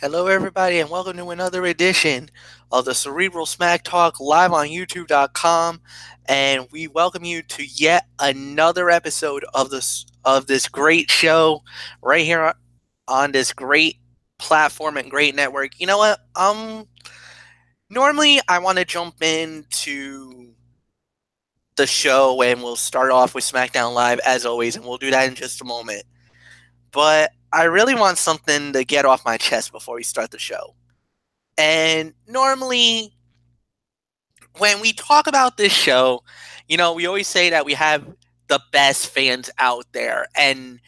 Hello, everybody, and welcome to another edition of the Cerebral Smack Talk live on YouTube.com. And we welcome you to yet another episode of this great show right here on this great platform and great network. You know what? Normally I want to jump into the show and we'll start off with Smackdown Live as always, and we'll do that in just a moment. But I really want something to get off my chest before we start the show. And normally, when we talk about this show, we always say that we have the best fans out there. And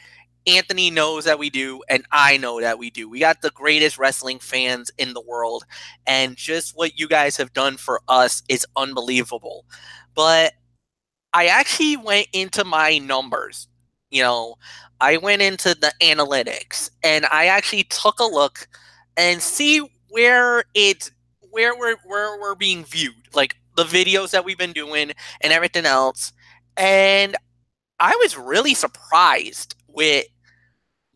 Anthony knows that we do, and I know that we do. We got the greatest wrestling fans in the world. And just what you guys have done for us is unbelievable. But I actually went into my numbers. I went into the analytics, and I actually took a look and see where we're being viewed, like the videos that we've been doing and everything else. And I was really surprised with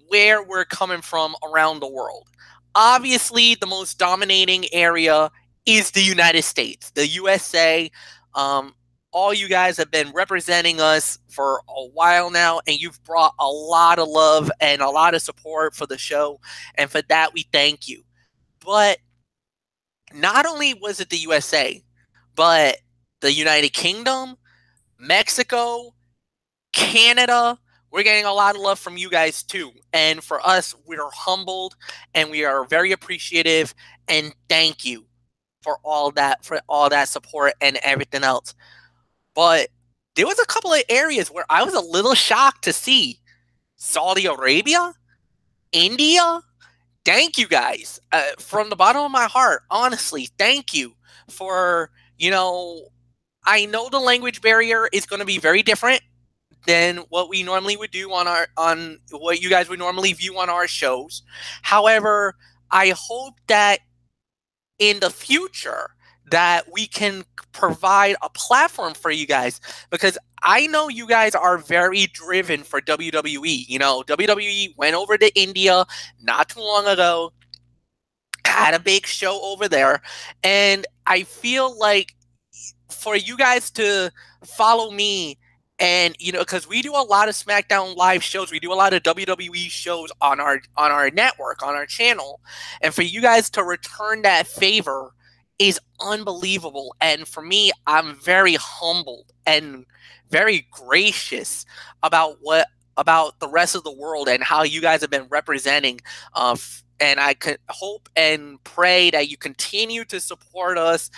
where we're coming from around the world. Obviously, the most dominating area is the United States, the USA. All you guys have been representing us for a while now, and you've brought a lot of love and a lot of support for the show. And for that, we thank you. But not only was it the USA, but the United Kingdom, Mexico, Canada, we're getting a lot of love from you guys too. And for us, we're humbled and we are very appreciative, and thank you for all that support and everything else. But there was a couple of areas where I was a little shocked to see Saudi Arabia, India. Thank you guys from the bottom of my heart. Honestly, thank you for, I know the language barrier is going to be very different than what we normally would do on what you guys would normally view on our shows. However, I hope that in the future that we can provide a platform for you guys, because I know you guys are very driven for WWE. WWE went over to India not too long ago, had a big show over there, and I feel like for you guys to follow me, and because we do a lot of SmackDown live shows, we do a lot of WWE shows on our network, on our channel, and for you guys to return that favor is unbelievable. And for me, I'm very humbled and very gracious about the rest of the world and how you guys have been representing. And I could hope and pray that you continue to support us,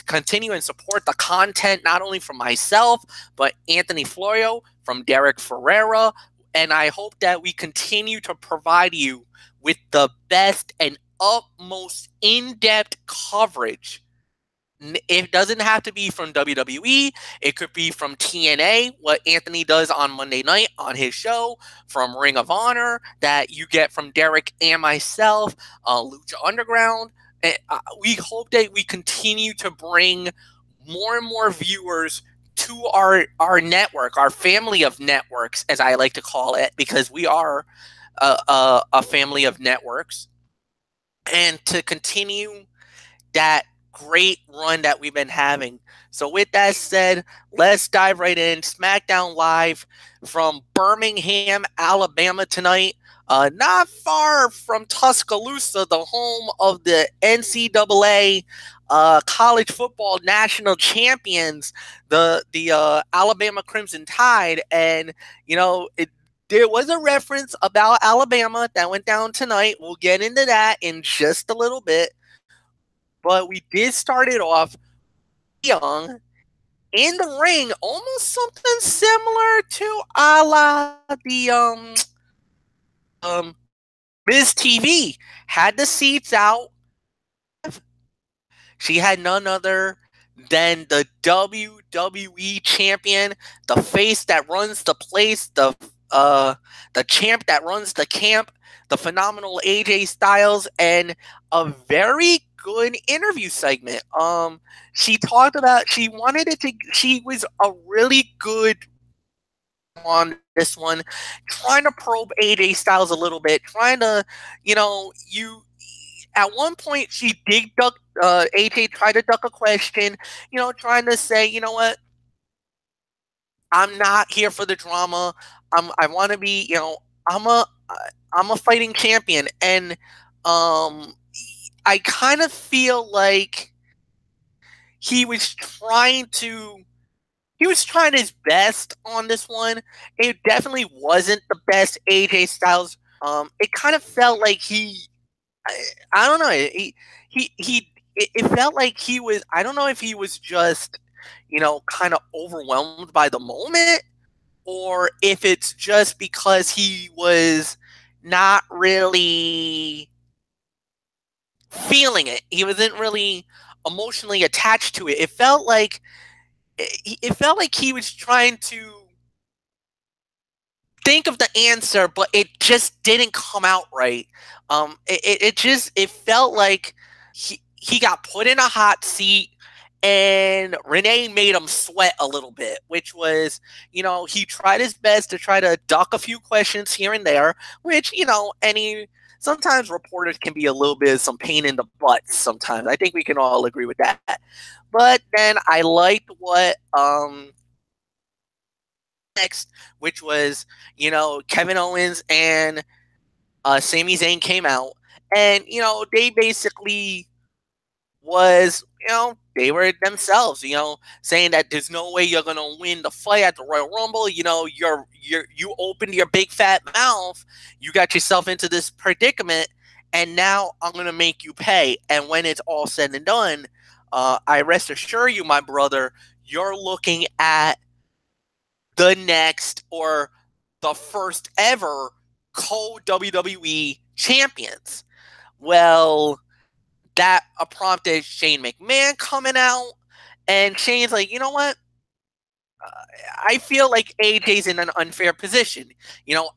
continue and support the content, not only from myself, but Anthony Florio, from Derek Ferreira. And I hope that we continue to provide you with the best and utmost in-depth coverage. It doesn't have to be from WWE. It could be from TNA, what Anthony does on Monday night on his show, from Ring of Honor, that you get from Derek and myself, Lucha Underground. And we hope that we continue to bring more and more viewers to our network, our family of networks, as I like to call it, because we are a family of networks, and to continue that great run that we've been having. So with that said, let's dive right in. SmackDown Live from Birmingham, Alabama tonight. Not far from Tuscaloosa, the home of the NCAA college football national champions, the Alabama Crimson Tide. And, there was a reference about Alabama that went down tonight. We'll get into that in just a little bit. But we did start it off young in the ring, almost something similar to a la the Miz TV. Had the seats out. She had none other than the WWE champion, the face that runs the place, the champ that runs the camp, the phenomenal AJ Styles, and a very good interview segment. She talked about she was a really good on this one, trying to probe AJ Styles a little bit, trying to, you at one point she did duck. AJ tried to duck a question, trying to say, you know what, I'm not here for the drama. I want to be, I'm a I'm a fighting champion, and I kind of feel like he was trying to he was trying his best on this one. It definitely wasn't the best AJ Styles. It kind of felt like I don't know. It felt like he was. I don't know if he was just, kind of overwhelmed by the moment, or if it's just because he was not really feeling it. He wasn't really emotionally attached to it. It felt like he was trying to think of the answer, but it just didn't come out right. It felt like he got put in a hot seat, and Renee made him sweat a little bit, which was, he tried his best to try to duck a few questions here and there, which, sometimes reporters can be a little bit of some pain in the butt sometimes. I think we can all agree with that. But then I liked what next, which was, Kevin Owens and Sami Zayn came out, and they basically they were themselves, saying that there's no way you're gonna win the fight at the Royal Rumble. You opened your big fat mouth, you got yourself into this predicament, and now I'm gonna make you pay. And when it's all said and done, I rest assure you, my brother, you're looking at the next or the first ever co WWE champions. Well, that prompted Shane McMahon coming out, and Shane's like, you know what? I feel like AJ's in an unfair position.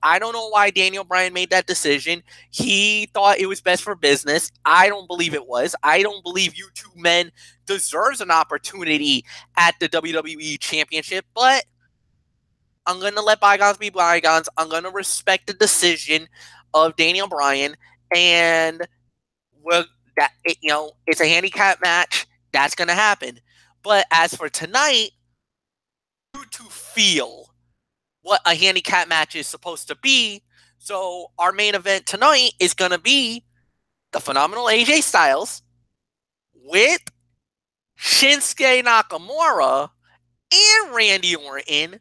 I don't know why Daniel Bryan made that decision. He thought it was best for business. I don't believe it was. I don't believe you two men deserves an opportunity at the WWE Championship, but I'm going to let bygones be bygones. I'm going to respect the decision of Daniel Bryan, and it's a handicap match. That's going to happen. But as for tonight, to feel what a handicap match is supposed to be. So our main event tonight is going to be the phenomenal AJ Styles with Shinsuke Nakamura and Randy Orton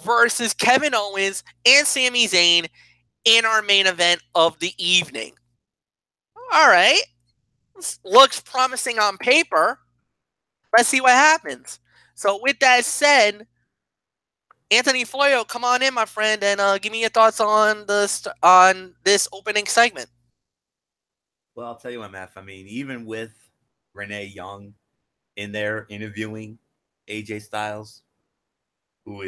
versus Kevin Owens and Sami Zayn in our main event of the evening. All right. Looks promising on paper. Let's see what happens. So with that said, Anthony Floyo, come on in, my friend, and give me your thoughts on this opening segment. Well, I'll tell you what, Matt. I mean, even with Renee Young in there interviewing AJ Styles, who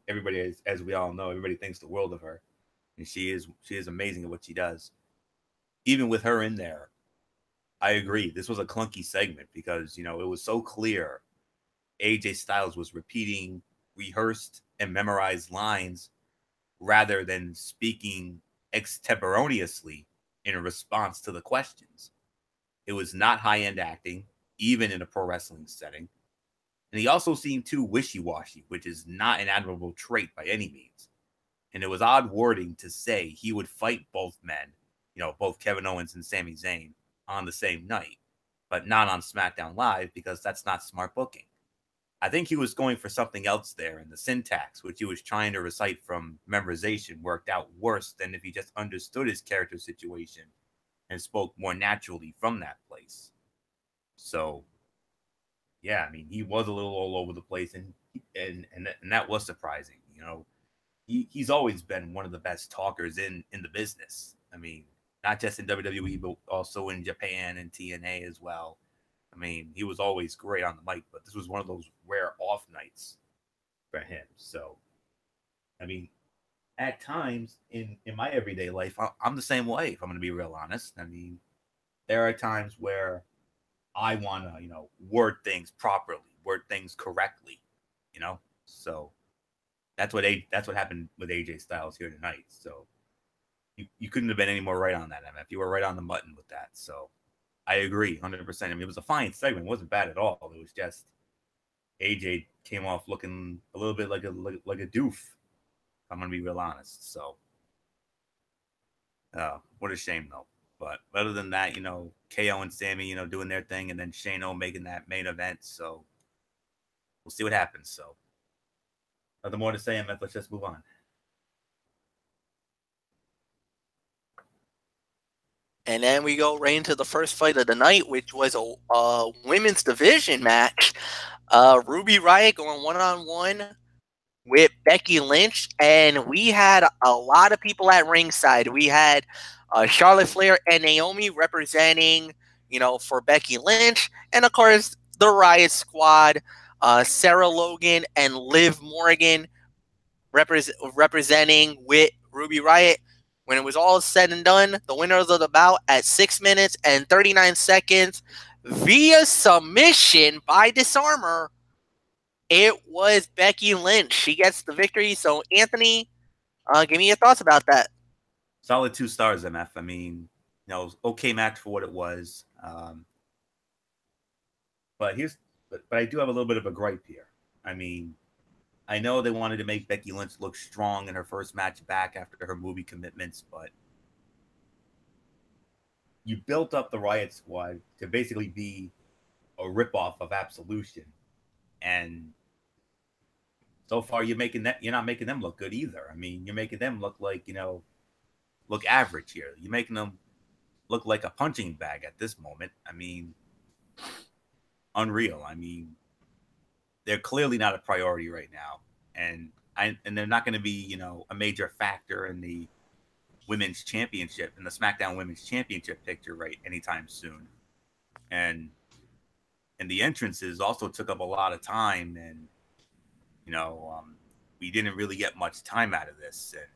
everybody is, as we all know, everybody thinks the world of her, and she is amazing at what she does. Even with her in there, I agree. This was a clunky segment because it was so clear AJ Styles was repeating rehearsed and memorized lines rather than speaking extemporaneously in response to the questions. It was not high end acting, even in a pro wrestling setting. And he also seemed too wishy washy, which is not an admirable trait by any means. And it was odd wording to say he would fight both men, both Kevin Owens and Sami Zayn, on the same night, but not on SmackDown Live because that's not smart booking. I think he was going for something else there, and the syntax, which he was trying to recite from memorization, worked out worse than if he just understood his character situation and spoke more naturally from that place. So, yeah, I mean, he was a little all over the place, and that was surprising. He's always been one of the best talkers in the business. I mean, not just in WWE, but also in Japan and TNA as well. I mean, he was always great on the mic, but this was one of those rare off nights for him. So, I mean, at times in my everyday life, I'm the same way. If I'm going to be real honest, I mean, there are times where I want to, word things properly, word things correctly, So that's what happened with AJ Styles here tonight. So, you couldn't have been any more right on that, MF. You were right on the button with that. So I agree 100%. I mean, it was a fine segment. It wasn't bad at all. It was just AJ came off looking a little bit like a doof. I'm gonna be real honest. So, what a shame though. But other than that, KO and Sammy, doing their thing, and then Shane O making that main event. So we'll see what happens. So nothing more to say, MF. Let's just move on. And then we go right into the first fight of the night, which was a women's division match. Ruby Riott going one-on-one with Becky Lynch, and we had a lot of people at ringside. We had Charlotte Flair and Naomi representing, for Becky Lynch, and of course the Riott Squad, Sarah Logan and Liv Morgan representing with Ruby Riott. When it was all said and done, the winners of the bout at 6 minutes and 39 seconds via submission by Disarmer, it was Becky Lynch. She gets the victory. So, Anthony, give me your thoughts about that. Solid 2 stars, MF. I mean, okay match for what it was. But I do have a little bit of a gripe here. I mean, I know they wanted to make Becky Lynch look strong in her first match back after her movie commitments, but you built up the Riott Squad to basically be a ripoff of Absolution, and so far you're not making them look good either. I mean, you're making them look like look average here. You're making them look like a punching bag at this moment. I mean, unreal. I mean, they're clearly not a priority right now, and they're not going to be a major factor in the women's championship, in the Smackdown Women's Championship picture right anytime soon. And the entrances also took up a lot of time, and we didn't really get much time out of this, and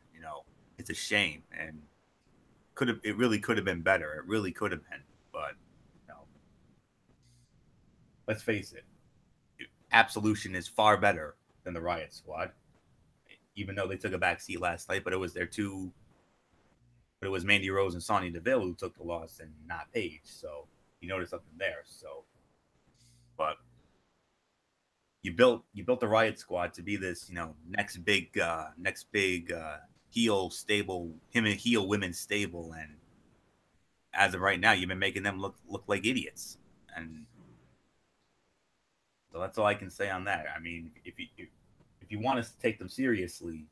it's a shame. And it really could have been better. It really could have been, but let's face it, Absolution is far better than the Riott Squad, even though they took a backseat last night. But it was but it was Mandy Rose and Sonya Deville who took the loss, and not Paige. So you noticed something there. So, but you built the Riott Squad to be this next big heel stable, him and heel women stable, and as of right now, you've been making them look like idiots. And so that's all I can say on that. I mean, if you want to take them seriously,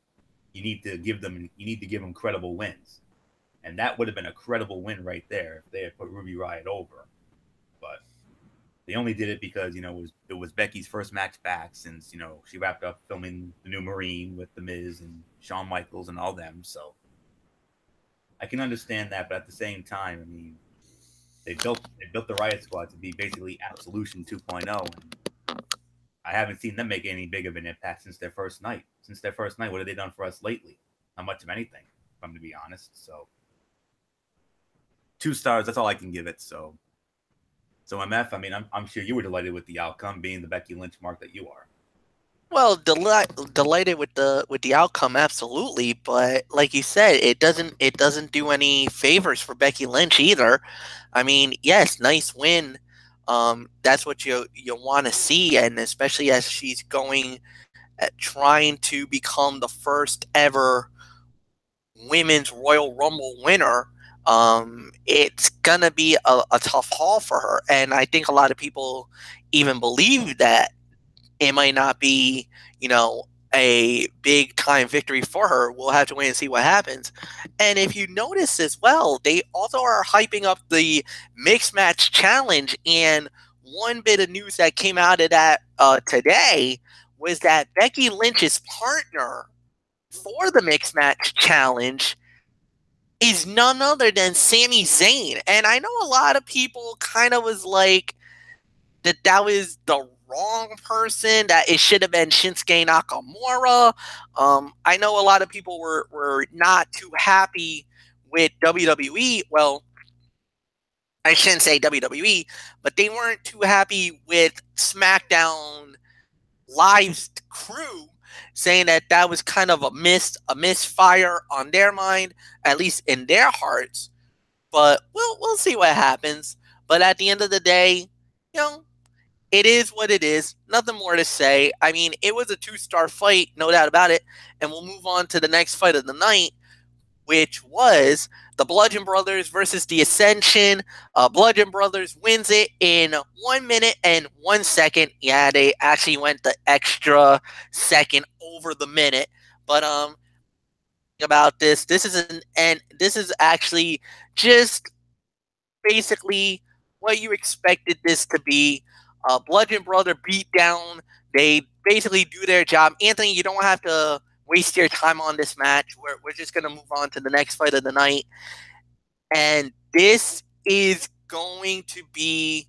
you need to give them credible wins, and that would have been a credible win right there if they had put Ruby Riott over. But they only did it because it was Becky's first match back since she wrapped up filming The New Marine with The Miz and Shawn Michaels and all them. So I can understand that, but at the same time, I mean, they built the Riott Squad to be basically Absolution 2.0, and I haven't seen them make any big of an impact since their first night. What have they done for us lately? Not much of anything, if I'm going to be honest. So 2 stars, that's all I can give it. So MF, I mean, I'm sure you were delighted with the outcome, being the Becky Lynch mark that you are. Well, delighted with the outcome, absolutely. But like you said, it doesn't do any favors for Becky Lynch either. I mean, yes, nice win. That's what you want to see, and especially as she's going at trying to become the first ever women's Royal Rumble winner. It's gonna be a tough haul for her, and I think a lot of people even believe that it might not be, a big time victory for her. We'll have to wait and see what happens. And if you notice as well, they also are hyping up the mixed match challenge. And one bit of news that came out of that today was that Becky Lynch's partner for the mixed match challenge is none other than Sami Zayn. And I know a lot of people kind of was like that was the wrong person, that it should have been Shinsuke Nakamura. I know a lot of people were not too happy with WWE. Well, I shouldn't say WWE, but they weren't too happy with SmackDown Live's crew saying that that was kind of a misfire on their mind, at least in their hearts. But we'll see what happens. But at the end of the day, you know, it is what it is. Nothing more to say. I mean, it was a 2-star fight, no doubt about it. And we'll move on to the next fight of the night, which was the Bludgeon Brothers versus the Ascension. Bludgeon Brothers wins it in 1 minute and 1 second. Yeah, they actually went the extra second over the minute. But about this is actually just basically what you expected this to be. Bludgeon Brother beat down. They basically do their job. Anthony, you don't have to waste your time on this match. We're just going to move on to the next fight of the night. And this is going to be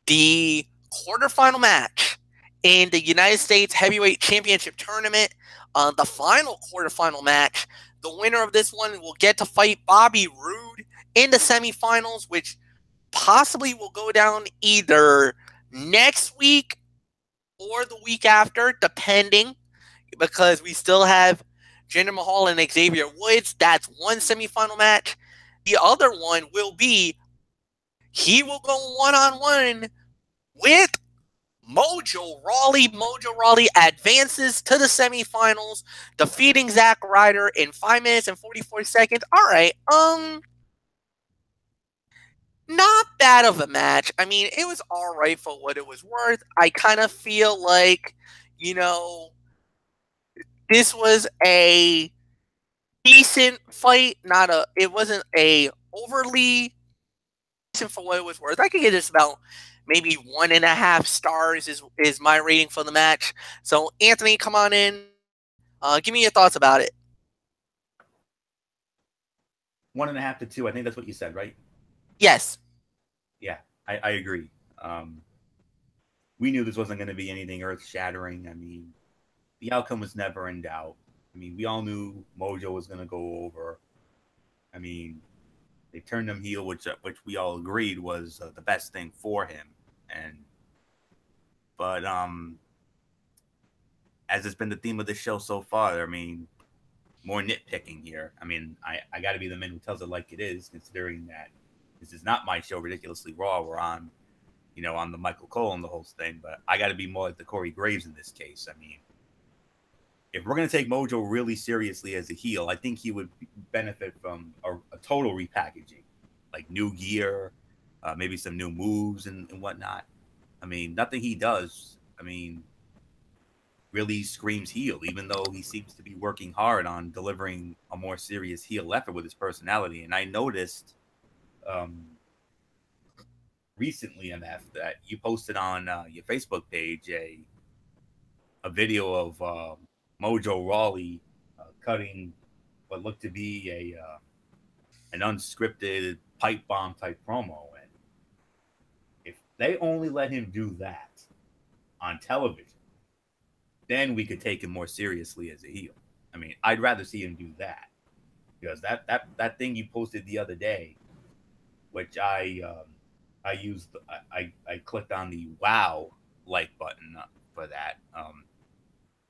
the quarterfinal match in the United States Heavyweight Championship Tournament. The final quarterfinal match. The winner of this one will get to fight Bobby Roode in the semifinals, which possibly will go down either next week or the week after, depending, because we still have Jinder Mahal and Xavier Woods. That's one semifinal match. The other one will be, he will go one-on-one with Mojo Rawley. Mojo Rawley advances to the semifinals, defeating Zack Ryder in 5 minutes and 44 seconds. All right, not bad of a match. I mean, it was all right for what it was worth. I kind of feel like, this was a decent fight. It wasn't a overly decent for what it was worth. I could give this about maybe 1.5 stars is my rating for the match. So Anthony, come on in. Give me your thoughts about it. 1.5 to 2. I think that's what you said, right? Yes. Yeah, I agree. We knew this wasn't going to be anything earth-shattering. I mean, the outcome was never in doubt. I mean, we all knew Mojo was going to go over. I mean, they turned him heel, which we all agreed was the best thing for him. But as it's been the theme of the show so far, I mean, more nitpicking here. I mean, I got to be the man who tells it like it is, considering that this is not my show, Ridiculously Raw. We're on, on the Michael Cole and the whole thing. But I got to be more like the Corey Graves in this case. I mean, if we're going to take Mojo really seriously as a heel, I think he would benefit from a total repackaging, like new gear, maybe some new moves and whatnot. I mean, nothing he does, really screams heel, even though he seems to be working hard on delivering a more serious heel effort with his personality. And I noticed recently, MF, that you posted on your Facebook page a video of Mojo Rawley cutting what looked to be an unscripted pipe bomb type promo. And if they only let him do that on television, then we could take him more seriously as a heel. I mean, I'd rather see him do that, because that thing you posted the other day, which I clicked on the wow like button for that.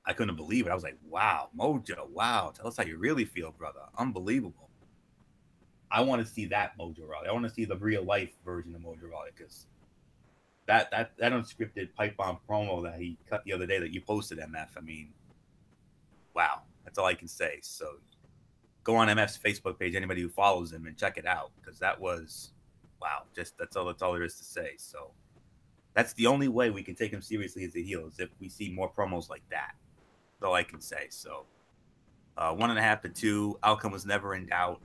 I couldn't believe it. I was like, wow, Mojo, wow, tell us how you really feel, brother. Unbelievable. I want to see that Mojo Rawley. I want to see the real life version of Mojo Rawley, because that unscripted pipe bomb promo that he cut the other day that you posted, MF, I mean, wow, that's all I can say. So go on MF's Facebook page, anybody who follows him, and check it out, because that was, wow, just that's all there is to say. So that's the only way we can take him seriously as a heel, is if we see more promos like that. That's all I can say. So 1.5 to 2, outcome was never in doubt.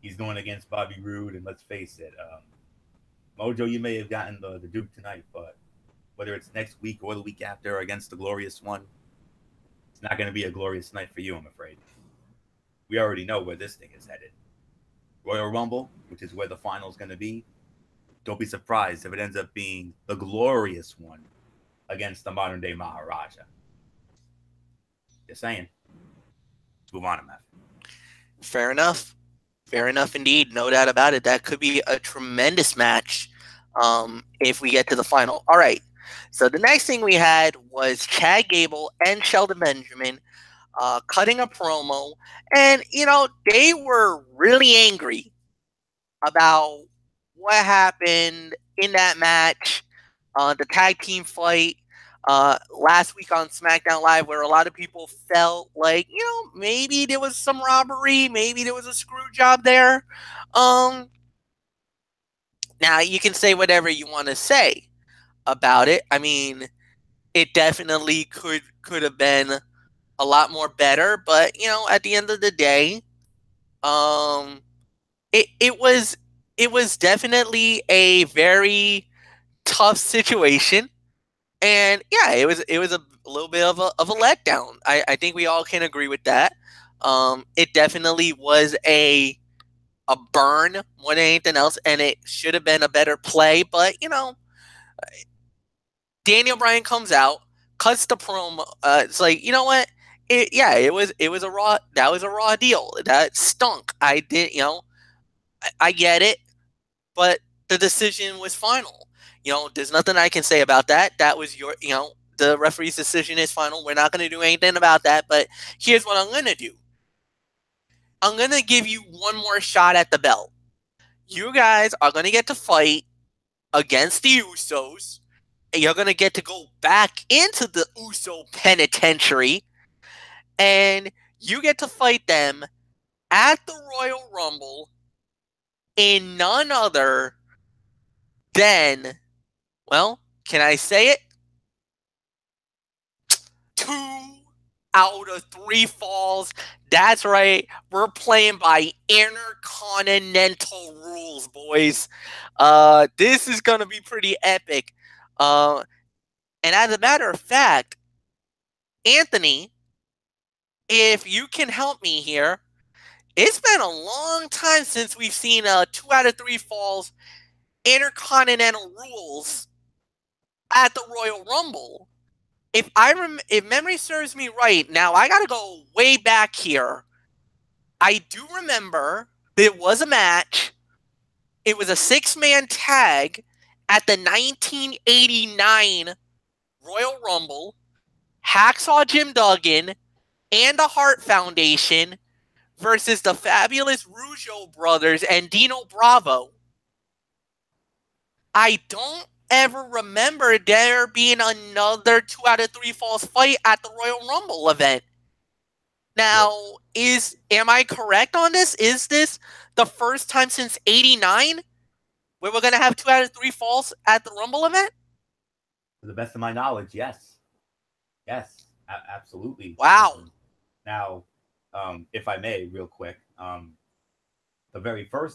He's going against Bobby Roode, and let's face it, Mojo, you may have gotten the Duke tonight, but whether it's next week or the week after against the Glorious One, it's not going to be a glorious night for you, I'm afraid. We already know where this thing is headed. Royal Rumble, which is where the final is going to be. Don't be surprised if it ends up being the Glorious One against the modern-day Maharaja. Just saying. Let's move on, MF. Fair enough. Fair enough indeed. No doubt about it. That could be a tremendous match if we get to the final. All right. So the next thing we had was Chad Gable and Sheldon Benjamin cutting a promo, and they were really angry about what happened in that match, the tag team fight last week on SmackDown Live, where a lot of people felt like maybe there was some robbery, maybe there was a screw job there. Um, Now you can say whatever you want to say about it. I mean, it definitely could have been a lot more better, but at the end of the day, um, it was definitely a very tough situation, and yeah, it was a little bit of a letdown. I think we all can agree with that. It definitely was a burn more than anything else, and it should have been a better play, but Daniel Bryan comes out, cuts the promo. It's like, you know what? It was a raw. That was a raw deal. That stunk. I did. I get it, but the decision was final. There's nothing I can say about that. That was the referee's decision is final. We're not going to do anything about that. But here's what I'm going to do. I'm going to give you one more shot at the belt. You guys are going to get to fight against the Usos. You're going to get to go back into the Uso penitentiary, and you get to fight them at the Royal Rumble in none other than, well, can I say it? 2 out of 3 falls. That's right. We're playing by intercontinental rules, boys. This is going to be pretty epic. And as a matter of fact, Anthony, if you can help me here, it's been a long time since we've seen 2 out of 3 falls intercontinental rules at the Royal Rumble. If memory serves me right, now I gotta go way back here. I do remember there was a match. It was a 6-man tag at the 1989 Royal Rumble. Hacksaw Jim Duggan and the Hart Foundation versus the Fabulous Rougeau brothers and Dino Bravo. I don't ever remember there being another 2 out of 3 falls fight at the Royal Rumble event. Now, am I correct on this? Is this the first time since '89 where we're gonna have 2 out of 3 falls at the Rumble event? To the best of my knowledge, yes, absolutely. Wow. Now, if I may, real quick, the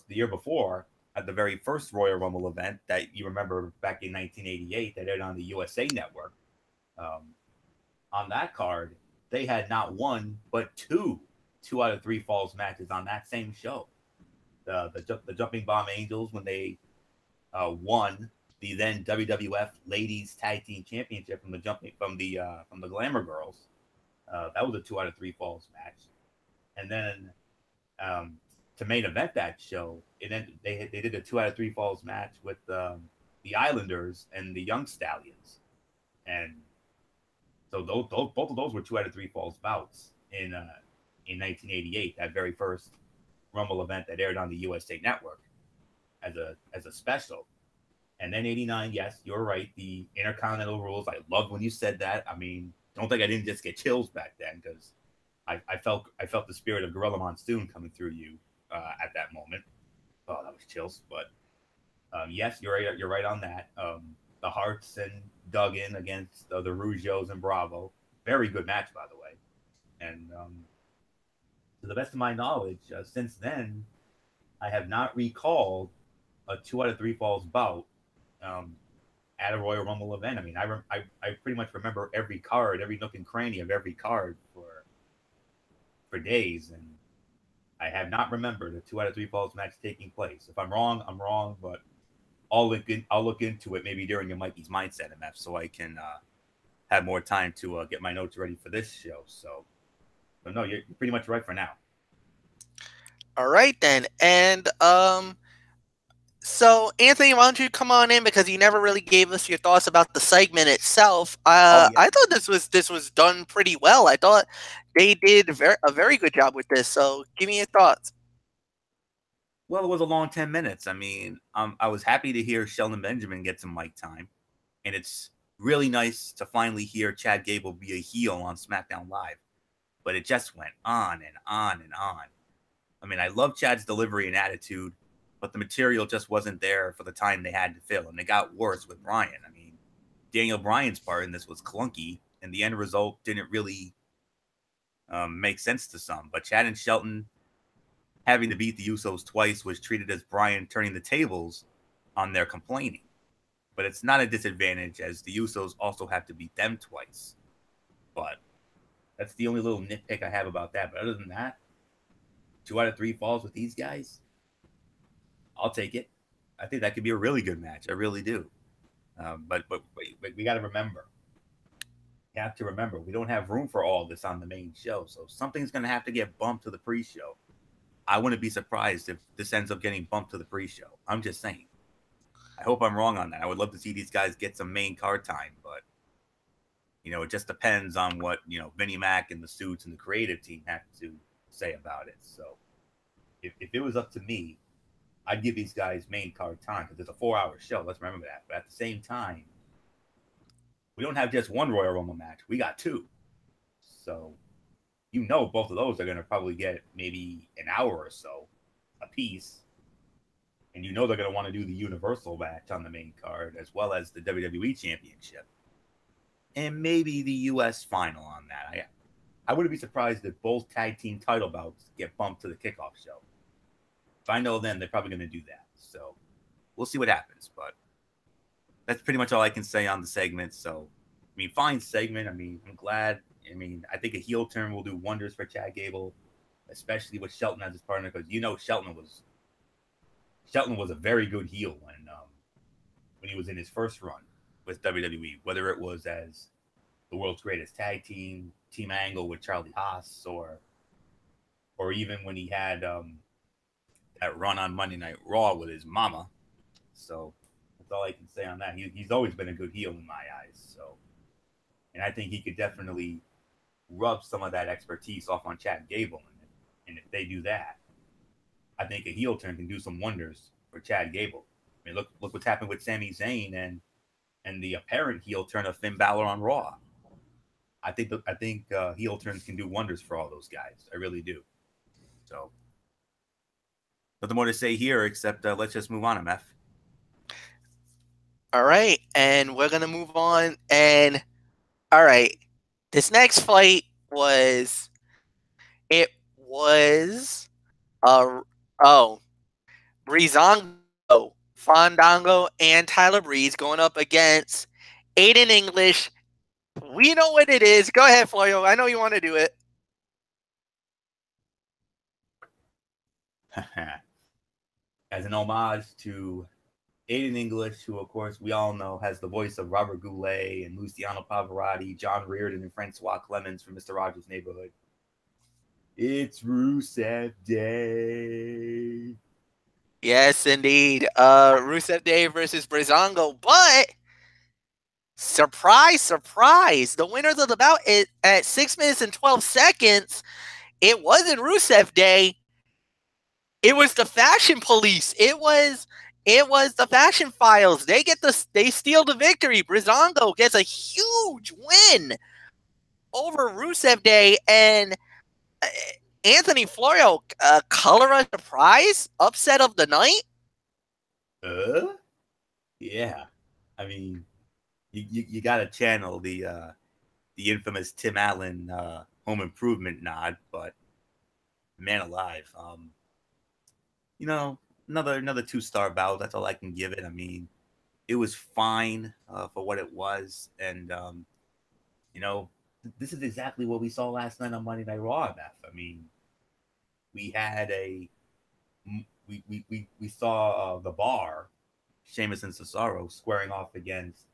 year before, at the very first Royal Rumble event that you remember back in 1988 that aired on the USA Network, on that card, they had not one but 2 out of 3 falls matches on that same show. The Jumping Bomb Angels, when they won the then WWF Ladies Tag Team Championship from the Glamour Girls, that was a 2 out of 3 falls match. And then to main event that show, they did a 2 out of 3 falls match with the Islanders and the Young Stallions, and so both of those were 2 out of 3 falls bouts in 1988, that very first Rumble event that aired on the USA Network as a special. And then '89, yes, you're right. The Intercontinental rules. I loved when you said that. I mean, don't think I didn't just get chills back then, because I felt the spirit of Gorilla Monsoon coming through you at that moment. Oh, that was chills. But yes, you're right on that. The Harts and Duggan against the Rougeaus and Bravo. Very good match, by the way. And to the best of my knowledge, since then, I have not recalled a 2 out of 3 falls bout at a Royal Rumble event. I mean, I pretty much remember every card, every nook and cranny of every card for days, and I have not remembered a 2 out of 3 falls match taking place. If I'm wrong, I'm wrong, but I'll look into it maybe during your Mikey's Mindset MF, so I can have more time to get my notes ready for this show. So no, you're pretty much right for now. All right then, and So, Anthony, why don't you come on in because you never really gave us your thoughts about the segment itself. Oh yeah. I thought this was done pretty well. I thought they did a very good job with this. So, give me your thoughts. Well, it was a long 10 minutes. I mean, I was happy to hear Sheldon Benjamin get some mic time, and it's really nice to finally hear Chad Gable be a heel on SmackDown Live. But it just went on and on and on. I mean, I love Chad's delivery and attitude, but the material just wasn't there for the time they had to fill, and it got worse with Bryan. I mean, Daniel Bryan's part in this was clunky, and the end result didn't really make sense to some. But Chad and Shelton having to beat the Usos twice was treated as Bryan turning the tables on their complaining. But it's not a disadvantage as the Usos also have to beat them twice. But that's the only little nitpick I have about that. But other than that, 2 out of 3 falls with these guys, I'll take it. I think that could be a really good match. I really do. But we got to remember. You have to remember, we don't have room for all this on the main show. So something's going to have to get bumped to the pre-show. I wouldn't be surprised if this ends up getting bumped to the pre-show. I'm just saying. I hope I'm wrong on that. I would love to see these guys get some main card time, but it just depends on what Vinnie Mac and the Suits and the creative team have to say about it. So if it was up to me, I'd give these guys main card time because it's a 4-hour show. Let's remember that. But at the same time, we don't have just one Royal Rumble match. We got 2. So both of those are going to probably get maybe an hour or so a piece. And they're going to want to do the Universal match on the main card as well as the WWE Championship. And maybe the U.S. final on that. I wouldn't be surprised if both tag team title bouts get bumped to the kickoff show. If I know them, they're probably going to do that. So we'll see what happens. But that's pretty much all I can say on the segment. So, I mean, fine segment. I mean, I'm glad. I mean, I think a heel turn will do wonders for Chad Gable, especially with Shelton as his partner, because Shelton was a very good heel when he was in his first run with WWE, whether it was as the world's greatest tag team, Team Angle with Charlie Haas, or even when he had that run on Monday Night Raw with his mama. So that's all I can say on that. He's always been a good heel in my eyes. So, and I think he could definitely rub some of that expertise off on Chad Gable. And if they do that, I think a heel turn can do some wonders for Chad Gable. I mean, look what's happened with Sami Zayn and the apparent heel turn of Finn Balor on Raw. I think heel turns can do wonders for all those guys. I really do. So, nothing more to say here except let's just move on, MF. All right, and we're gonna move on. And all right, this next fight was uh oh Breezango, Fandango, and Tyler Breeze going up against Aiden English. We know what it is. Go ahead, Floyo. I know you want to do it. As an homage to Aiden English, who, of course, we all know has the voice of Robert Goulet and Luciano Pavarotti, John Reardon, and Francois Clemens from Mr. Rogers' Neighborhood. It's Rusev Day. Yes, indeed. Rusev Day versus Breezango. But surprise, surprise. The winners of the bout at 6 minutes and 12 seconds. It wasn't Rusev Day. It was the Fashion Police. It was the Fashion Files. They steal the victory. Breezango gets a huge win over Rusev Day, and Anthony Florio, color of surprise, upset of the night. Yeah. I mean, you got to channel the infamous Tim Allen Home Improvement nod, but man alive, another 2-star bout. That's all I can give it. I mean, it was fine for what it was, and this is exactly what we saw last night on Monday Night Raw. I mean, we had we saw the Bar, Sheamus and Cesaro squaring off against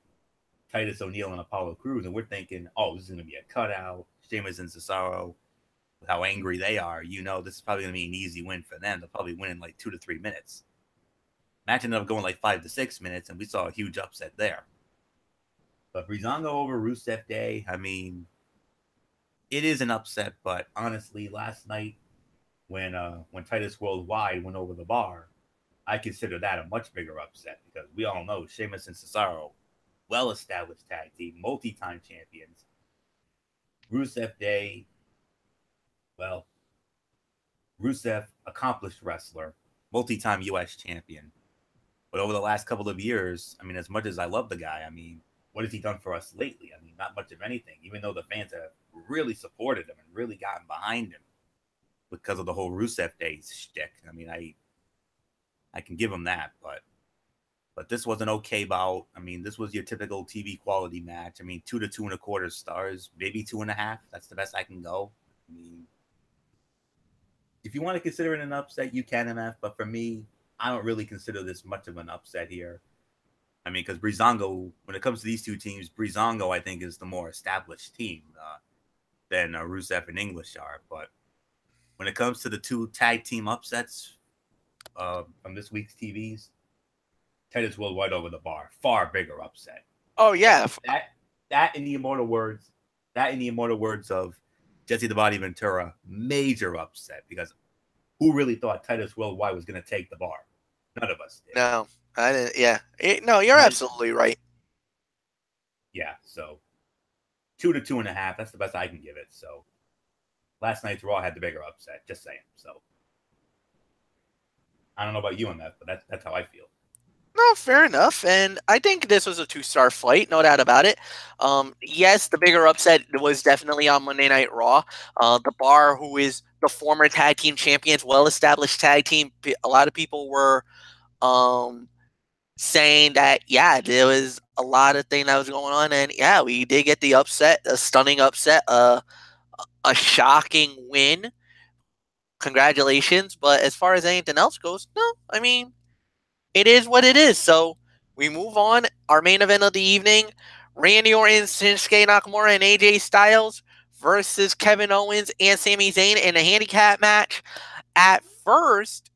Titus O'Neil and Apollo Crews, and we're thinking, oh, this is going to be a cutout. Sheamus and Cesaro, with how angry they are, this is probably going to be an easy win for them. They'll probably win in like 2 to 3 minutes. Match ended up going like 5 to 6 minutes, and we saw a huge upset there. But Breezango over Rusev Day, I mean, it is an upset, but honestly, last night when Titus Worldwide went over the bar, I consider that a much bigger upset because we all know Sheamus and Cesaro, well-established tag team, multi-time champions. Rusev Day, well, Rusev, accomplished wrestler, multi-time U.S. champion. But over the last couple of years, I mean, as much as I love the guy, I mean, what has he done for us lately? I mean, not much of anything, even though the fans have really supported him and really gotten behind him because of the whole Rusev Day shtick. I mean, I can give him that, but this was an okay bout. I mean, this was your typical TV quality match. I mean, 2 to 2.25 stars, maybe 2.5. That's the best I can go. I mean, if you want to consider it an upset, you can, MF. But for me, I don't really consider this much of an upset here. I mean, because Breezango, when it comes to these two teams, Breezango, I think, is the more established team than Rusev and English are. But when it comes to the two tag team upsets from this week's TVs, Titus Worldwide over the bar, far bigger upset. Oh yeah, That in the immortal words, of Jesse the Body Ventura, major upset because who really thought Titus Worldwide was going to take the bar? None of us did. no, I didn't. Yeah, no, you're absolutely right. Yeah, so 2 to 2.5. That's the best I can give it. So last night's Raw had the bigger upset. Just saying. So I don't know about you on that, but that's how I feel. No, fair enough. And I think this was a 2-star fight, no doubt about it. Yes, the bigger upset was definitely on Monday Night Raw. The Bar, who is the former tag team champions, well-established tag team, a lot of people were saying that, yeah, there was a lot of thing that was going on. And yeah, we did get the upset, a stunning upset, a shocking win. Congratulations. But as far as anything else goes, no, I mean, it is what it is. So we move on. Our main event of the evening: Randy Orton, Shinsuke Nakamura, and AJ Styles versus Kevin Owens and Sami Zayn in a handicap match. At first,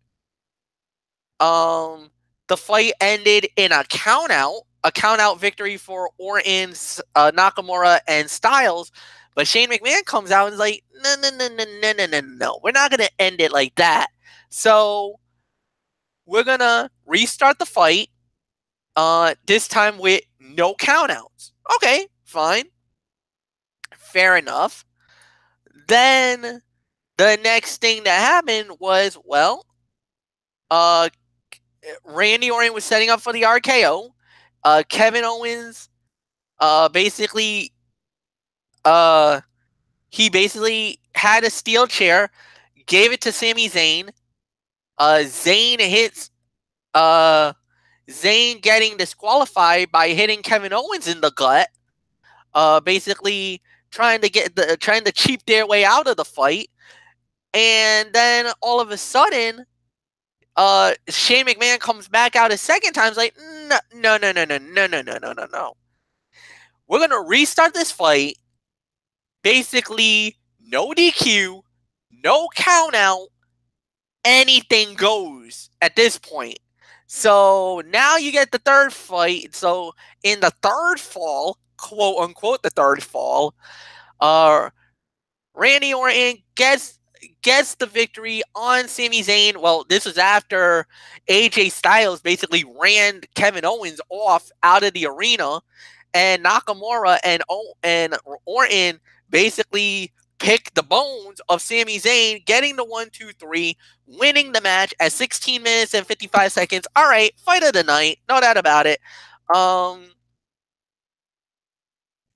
the fight ended in a countout victory for Orton, Nakamura, and Styles. But Shane McMahon comes out and is like, no, we're not gonna end it like that. So we're gonna restart the fight. This time with no countouts. Okay, fine, fair enough. Then the next thing that happened was, well, Randy Orton was setting up for the RKO. Kevin Owens, basically, he basically had a steel chair, gave it to Sami Zayn. Zayn hits, Zayn getting disqualified by hitting Kevin Owens in the gut. Basically trying to cheap their way out of the fight. And then all of a sudden, Shane McMahon comes back out a second time. It's like, no. We're gonna restart this fight. Basically, no DQ, no count out, anything goes at this point. So now you get the third fight. So in the third fall, quote unquote, the third fall, Randy Orton gets the victory on Sami Zayn. Well, this was after AJ Styles basically ran Kevin Owens off out of the arena, and Nakamura and Orton basically picked the bones of Sami Zayn, getting the 1-2-3, winning the match at 16 minutes and 55 seconds. All right, fight of the night, no doubt about it.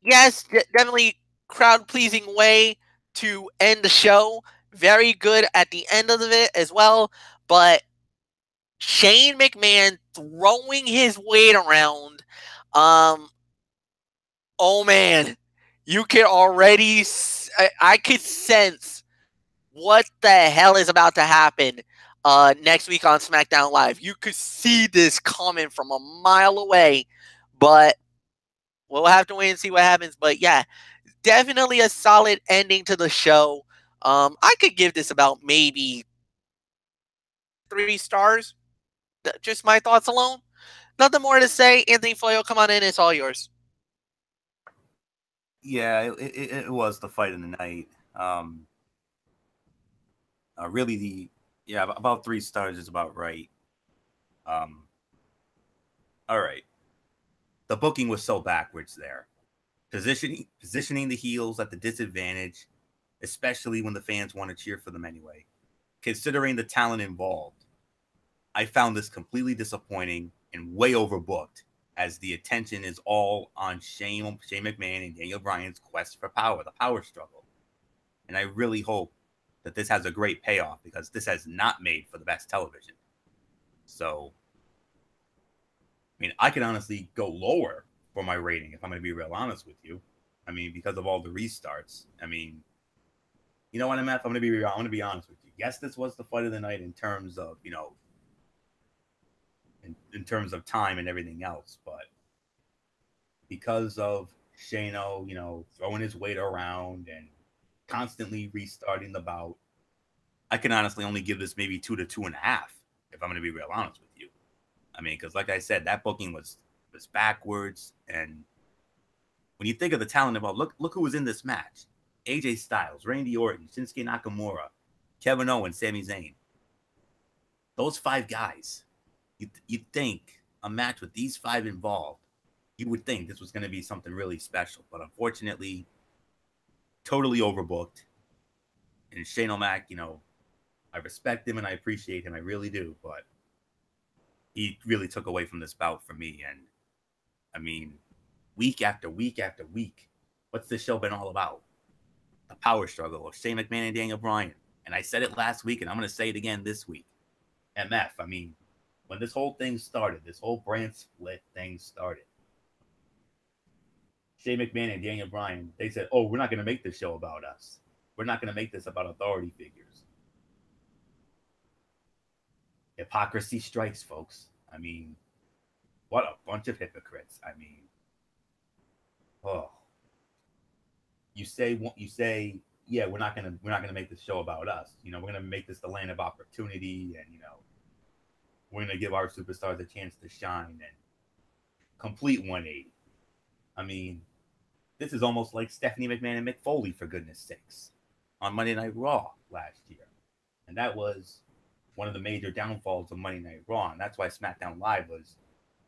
Yes, definitely crowd pleasing way to end the show. Very good at the end of it as well. But Shane McMahon throwing his weight around, oh man, you can already, I could sense what the hell is about to happen next week on SmackDown Live. You could see this coming from a mile away, but we'll have to wait and see what happens. But yeah, definitely a solid ending to the show. I could give this about maybe 3 stars. Just my thoughts alone. Nothing more to say. Anthony Floyo, come on in. It's all yours. Yeah, it was the fight of the night. Really, about 3 stars is about right. Um, all right, the booking was so backwards there. Positioning the heels at the disadvantage, especially when the fans want to cheer for them anyway. Considering the talent involved, I found this completely disappointing and way overbooked, as the attention is all on Shane McMahon and Daniel Bryan's quest for power, the power struggle. And I really hope that this has a great payoff, because this has not made for the best television. So, I mean, I can honestly go lower for my rating if I'm going to be real honest with you. I mean, because of all the restarts. I mean, you know what, MF? I'm going to be honest with you. Yes, this was the fight of the night in terms of, in terms of time and everything else, but because of Shano, throwing his weight around and constantly restarting the bout, I can honestly only give this maybe 2 to 2.5, if I'm going to be real honest with you. I mean, because like I said, that booking was backwards, and when you think of the talent involved, look who was in this match: AJ Styles, Randy Orton, Shinsuke Nakamura, Kevin Owens, Sami Zayn. Those 5 guys. You'd think a match with these 5 involved, you would think this was going to be something really special, but unfortunately, totally overbooked. And Shane O'Mac, I respect him and I appreciate him, I really do, but he really took away from this bout for me. And I mean, week after week after week, what's this show been all about? The power struggle of Shane McMahon and Daniel Bryan. And I said it last week, and I'm going to say it again this week. MF, I mean, when this whole thing started, this whole brand split thing started, Shane McMahon and Daniel Bryan, they said, oh, we're not going to make this show about us. We're not going to make this about authority figures. Hypocrisy strikes, folks. I mean, what a bunch of hypocrites. I mean, oh, you say, yeah, we're not gonna make this show about us. We're gonna make this the land of opportunity, and we're gonna give our superstars a chance to shine, and complete 180. I mean, this is almost like Stephanie McMahon and Mick Foley, for goodness sakes, on Monday Night Raw last year, and that was one of the major downfalls of Monday Night Raw, and that's why SmackDown Live was,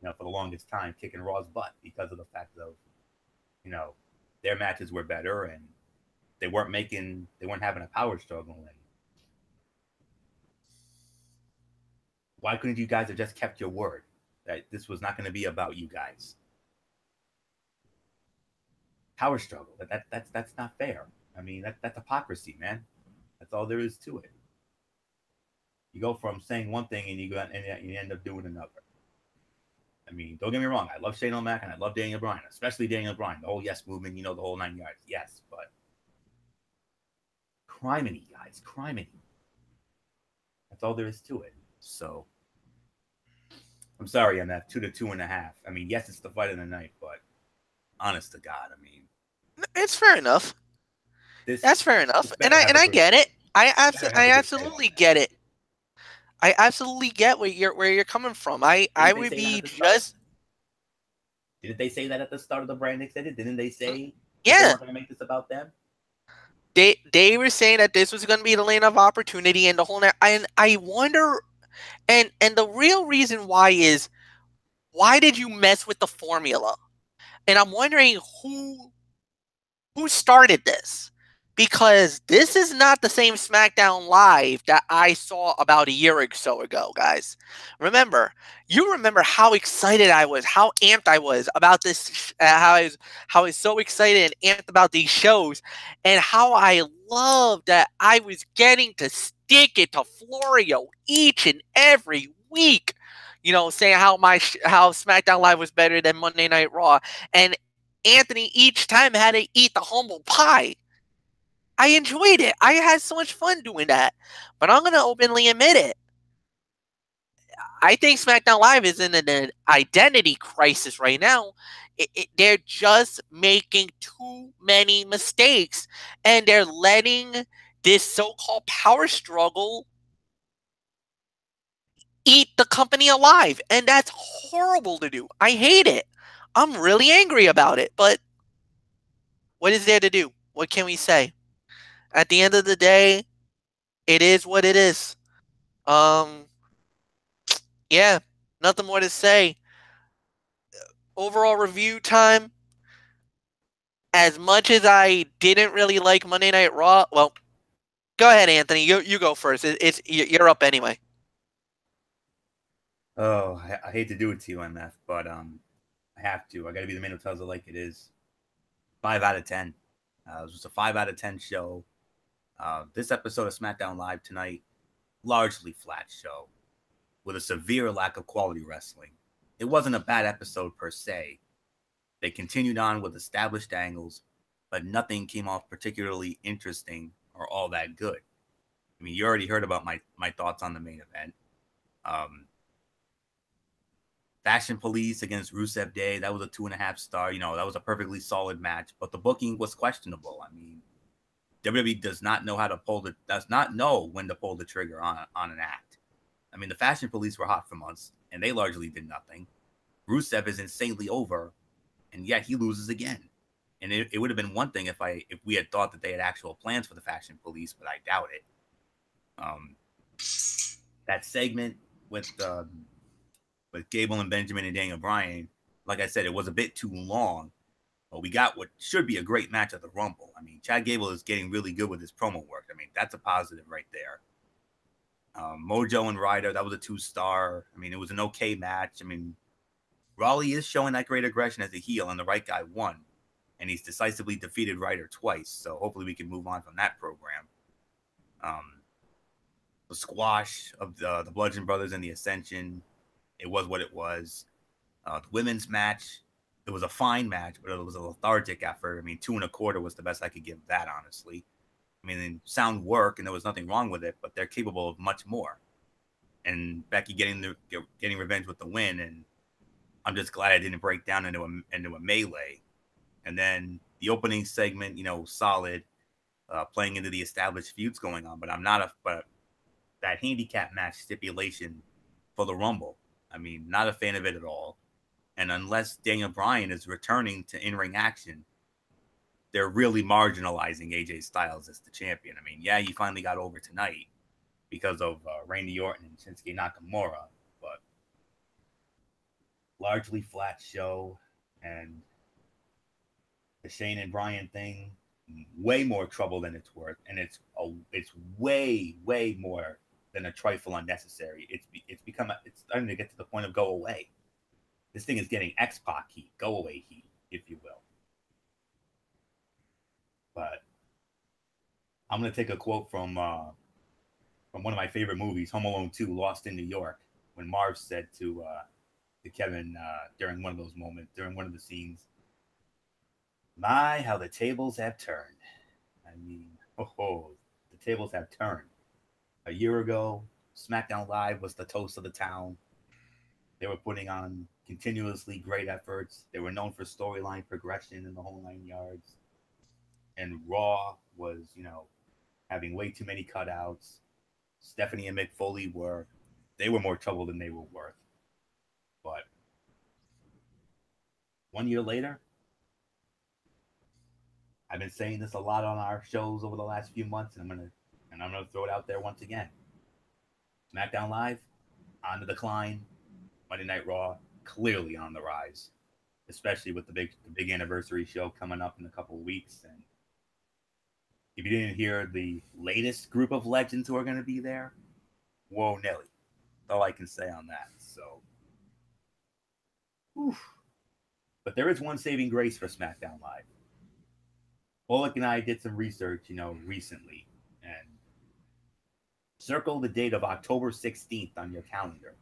for the longest time, kicking Raw's butt, because of the fact of, their matches were better, and they weren't having a power struggle. And why couldn't you guys have just kept your word that this was not going to be about you guys? Power struggle. That's not fair. I mean, that's hypocrisy, man. That's all there is to it. You go from saying one thing and you end up doing another. I mean, don't get me wrong. I love Shane O'Mac and I love Daniel Bryan, especially Daniel Bryan. The whole yes movement, the whole 9 yards. Yes, but criminy, guys, criminy. That's all there is to it. So, I'm sorry, I'm at 2 to 2.5. I mean, yes, it's the fight of the night, but honest to God, I mean, it's fair enough. That's fair enough, and I get it. I absolutely get it. I absolutely get where you're coming from. I would be just. Didn't they say that at the start of the brand extended? Didn't they say they weren't going to make this about them? They were saying that this was going to be the lane of opportunity and the whole. And I wonder, and the real reason why is, why did you mess with the formula? And I'm wondering who started this, because this is not the same SmackDown Live that I saw about a year or so ago, guys. You remember how excited I was, how amped I was about this, how I was so excited and amped about these shows, and how I loved that I was getting to stick it to Florio each and every week. Saying how SmackDown Live was better than Monday Night Raw, and Anthony each time had to eat the humble pie. I enjoyed it. I had so much fun doing that. But I'm going to openly admit it. I think SmackDown Live is in an identity crisis right now. They're just making too many mistakes, and they're letting this so-called power struggle eat the company alive. And that's horrible to do. I hate it. I'm really angry about it. But what is there to do? What can we say? At the end of the day, it is what it is. Um, yeah, nothing more to say. Overall review time. As much as I didn't really like Monday Night Raw, well, go ahead, Anthony. You go first. You're up anyway. Oh, I hate to do it to you, MF, but I have to. I got to be the man who tells it like it is. 5 out of 10. It was just a 5 out of 10 show. This episode of SmackDown Live tonight, largely flat show with a severe lack of quality wrestling. It wasn't a bad episode per se. They continued on with established angles, but nothing came off particularly interesting or all that good. I mean, you already heard about my thoughts on the main event. Fashion Police against Rusev Day, that was a 2.5 star. That was a perfectly solid match, but the booking was questionable. I mean, WWE does not know when to pull the trigger on an act. I mean, the Fashion Police were hot for months, and they largely did nothing. Rusev is insanely over, and yet he loses again. And it would have been one thing if we had thought that they had actual plans for the Fashion Police, but I doubt it. That segment with Gable and Benjamin and Daniel Bryan, like I said, it was a bit too long, but we got what should be a great match at the Rumble. I mean, Chad Gable is getting really good with his promo work. I mean, that's a positive right there. Mojo and Ryder, that was a 2-star. I mean, it was an okay match. I mean, Raleigh is showing that great aggression as a heel, and the right guy won. And he's decisively defeated Ryder twice, so hopefully we can move on from that program. The squash of the Bludgeon Brothers and the Ascension, it was what it was. The women's match, it was a fine match, but it was a lethargic effort. I mean, 2.25 was the best I could give that, honestly. I mean, sound work, and there was nothing wrong with it, but they're capable of much more. And Becky getting revenge with the win, and I'm just glad I didn't break down into a melee. And then the opening segment, solid, playing into the established feuds going on. But that handicap match stipulation for the Rumble, I mean, not a fan of it at all. And unless Daniel Bryan is returning to in-ring action, they're really marginalizing AJ Styles as the champion. I mean, yeah, he finally got over tonight because of Randy Orton and Shinsuke Nakamura, but largely flat show. And the Shane and Bryan thing, way more trouble than it's worth, and it's way more than a trifle unnecessary. It's starting to get to the point of go away. This thing is getting X-Pac heat, go away heat, if you will. But I'm gonna take a quote from one of my favorite movies, Home Alone 2, Lost in New York, when Marv said to Kevin during one of those moments, during one of the scenes, "My, how the tables have turned." I mean, the tables have turned. A year ago, SmackDown Live was the toast of the town. They were putting on continuously great efforts. They were known for storyline progression in the whole 9 yards. And Raw was, having way too many cutouts. Stephanie and Mick Foley were more trouble than they were worth. But 1 year later, I've been saying this a lot on our shows over the last few months, and I'm gonna throw it out there once again. SmackDown Live on the decline. Monday Night Raw clearly on the rise, especially with the big anniversary show coming up in a couple of weeks. And if you didn't hear the latest group of legends who are going to be there, whoa, Nelly. That's all I can say on that. So, oof. But there is one saving grace for SmackDown Live. Bullock and I did some research, recently, and circle the date of October 16th on your calendar.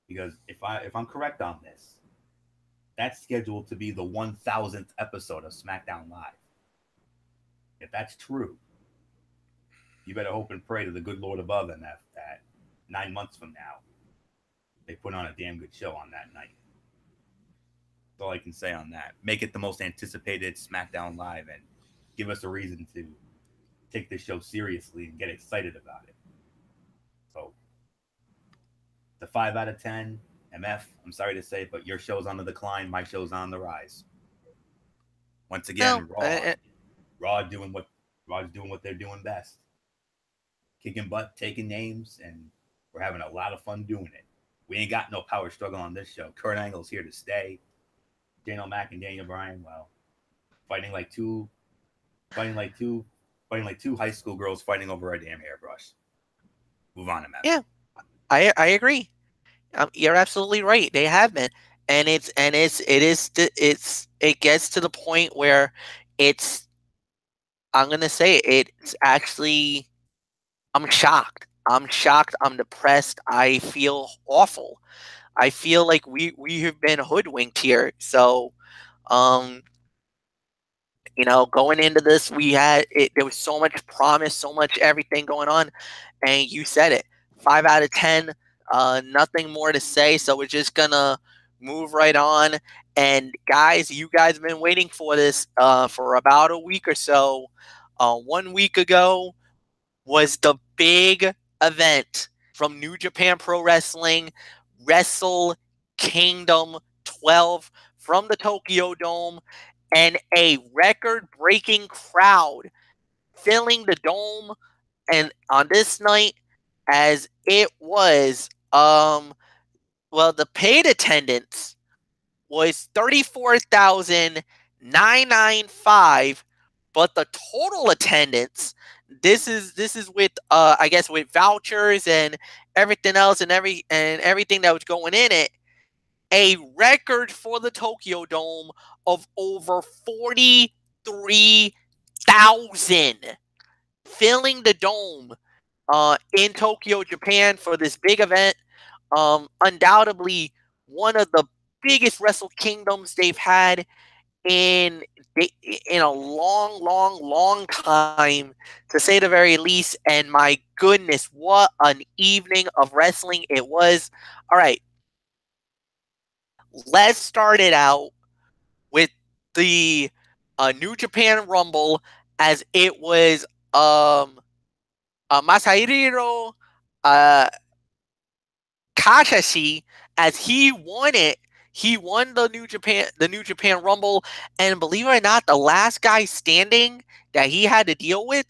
Because if I'm correct on this, that's scheduled to be the 1000th episode of SmackDown Live. If that's true, you better hope and pray to the good Lord above and that 9 months from now, they put on a damn good show on that night. That's all I can say on that. Make it the most anticipated SmackDown Live and give us a reason to take this show seriously and get excited about it. So, the 5 out of 10. MF, I'm sorry to say, but your show's on the decline. My show's on the rise. Once No, again, Raw doing what Raw's doing what they're doing best, kicking butt, taking names, and we're having a lot of fun doing it. We ain't got no power struggle on this show. Kurt Angle's here to stay. Daniel Mack and Daniel Bryan, well, fighting like two, fighting like two, fighting like two high school girls fighting over a damn hairbrush. Move on, MF. yeah, I agree. You're absolutely right. They have been, and it gets to the point where it's. I'm gonna say it's actually. I'm shocked. I'm shocked. I'm depressed. I feel awful. I feel like we have been hoodwinked here. So, um, going into this, we had it. There was so much promise, so much everything going on, and you said it. 5 out of 10. Nothing more to say. So we're just gonna move right on. And guys, you guys have been waiting for this for about a week or so. 1 week ago was the big event from New Japan Pro Wrestling, Wrestle Kingdom 12 from the Tokyo Dome, and a record-breaking crowd filling the dome. And on this night, as it was, the paid attendance was 34,995, but the total attendance, this is with I guess with vouchers and everything else and everything that was going in it, a record for the Tokyo Dome of over 43,000 filling the dome in Tokyo, Japan for this big event. Undoubtedly one of the biggest Wrestle Kingdoms they've had in in a long, long, long time, to say the very least. And my goodness, what an evening of wrestling it was. All right, let's start it out with the New Japan Rumble, as it was Masahiro Kashashi, as he won it. He won the New Japan Rumble, and believe it or not, the last guy standing that he had to deal with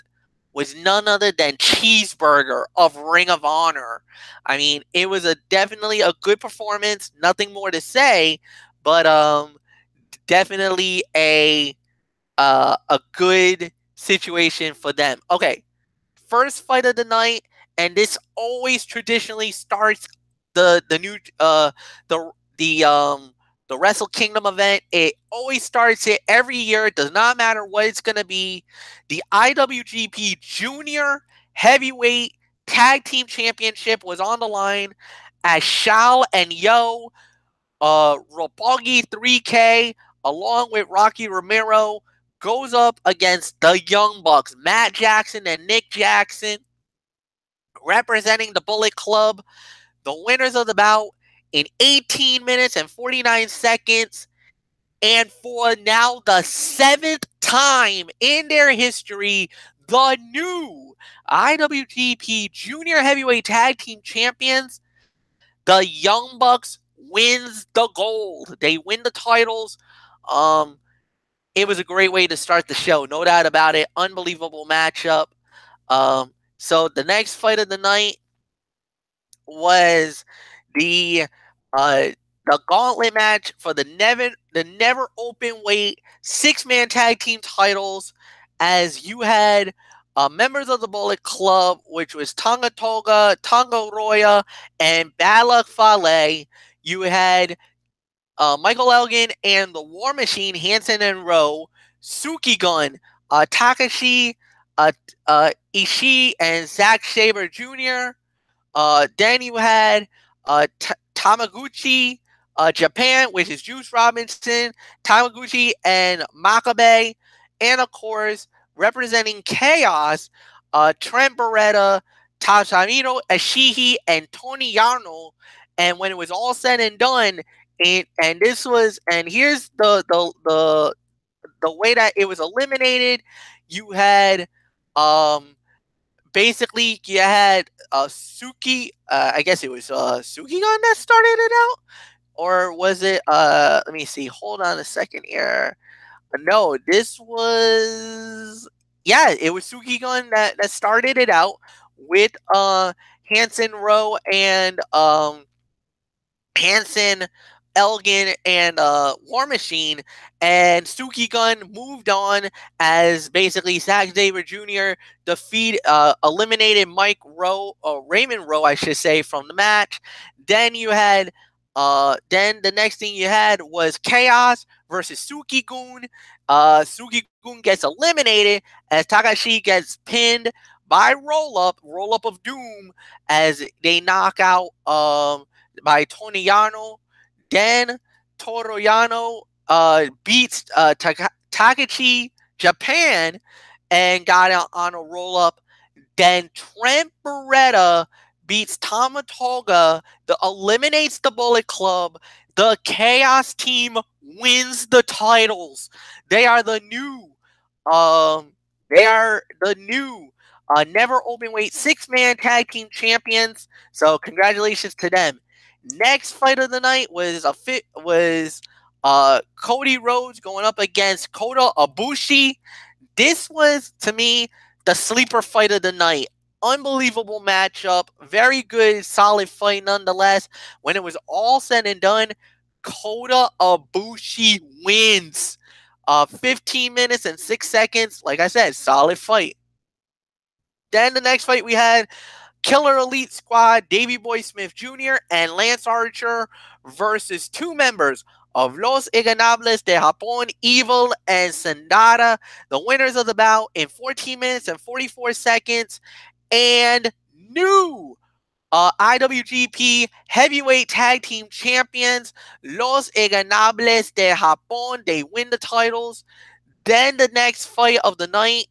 was none other than Cheeseburger of Ring of Honor. I mean, it was definitely a good performance. Nothing more to say, but definitely a good situation for them. Okay, first fight of the night, and this always traditionally starts the new the Wrestle Kingdom event. It always starts it every year. It does not matter what it's going to be. The IWGP Junior Heavyweight Tag Team Championship was on the line as Shao and Yo, Roppongi 3K, along with Rocky Romero, goes up against the Young Bucks, Matt Jackson and Nick Jackson, representing the Bullet Club. The winners of the bout in 18 minutes and 49 seconds. And for now the 7th time in their history, the new IWGP Junior Heavyweight Tag Team Champions, the Young Bucks, wins the gold. They win the titles. It was a great way to start the show, no doubt about it. Unbelievable matchup. So the next fight of the night was the gauntlet match for the never open weight 6-man tag team titles, as you had members of the Bullet Club, which was Tonga Toga, Tonga Roya, and Balak Fale. You had Michael Elgin and the War Machine, Hanson and Rowe, Suki Gun, Takashi, Ishii, and Zack Sabre Jr. Then you had Tamaguchi, Japan, which is Juice Robinson, Tamaguchi, and Makabe. And of course, representing Chaos, Trent Beretta, Tasamino Ashihi, and Tony Yano. And when it was all said and done, here's the way that it was eliminated. You had basically you had Suki. I guess it was Suki Gun that started it out, or was it? Let me see. Hold on a second here. No, this was it was Suki Gun that started it out with Hanson Rowe and Hanson, Elgin, and War Machine, and Suki Gun moved on as basically Zack Sabre Jr. Eliminated Mike Rowe, Raymond Rowe, I should say, from the match. Then you had, then the next thing you had was Chaos versus Suki Gun. Suki Gun gets eliminated as Takashi gets pinned by Roll Up of Doom, as they knock out by Toniano. Then Toroyano beats Takachi Japan and got on a roll up. Then Trent Beretta beats Tamatoga, eliminates the Bullet Club. The Chaos team wins the titles. They are the new never open weight 6-man tag team champions. So congratulations to them. Next fight of the night was Cody Rhodes going up against Kota Ibushi. This was, to me, the sleeper fight of the night. Unbelievable matchup. Very good, solid fight nonetheless. When it was all said and done, Kota Ibushi wins. 15 minutes and 6 seconds. Like I said, solid fight. Then the next fight we had Killer Elite Squad, Davey Boy Smith Jr. and Lance Archer versus 2 members of Los Ignobles de Japón, Evil and Sandata. The winners of the bout in 14 minutes and 44 seconds. And new IWGP Heavyweight Tag Team Champions, Los Ignobles de Japón. They win the titles. Then the next fight of the night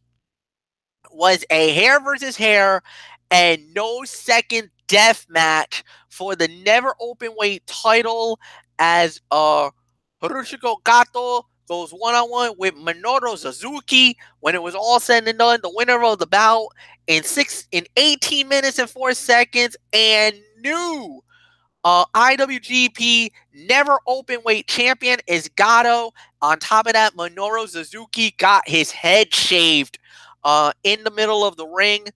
was a hair versus hair and no second death match for the never open weight title, as Hiroshiko Kato goes one-on-one with Minoru Suzuki. When it was all said and done, the winner of the bout in 18 minutes and 4 seconds, and new IWGP never open weight champion is Gato. On top of that, Minoru Suzuki got his head shaved in the middle of the ring.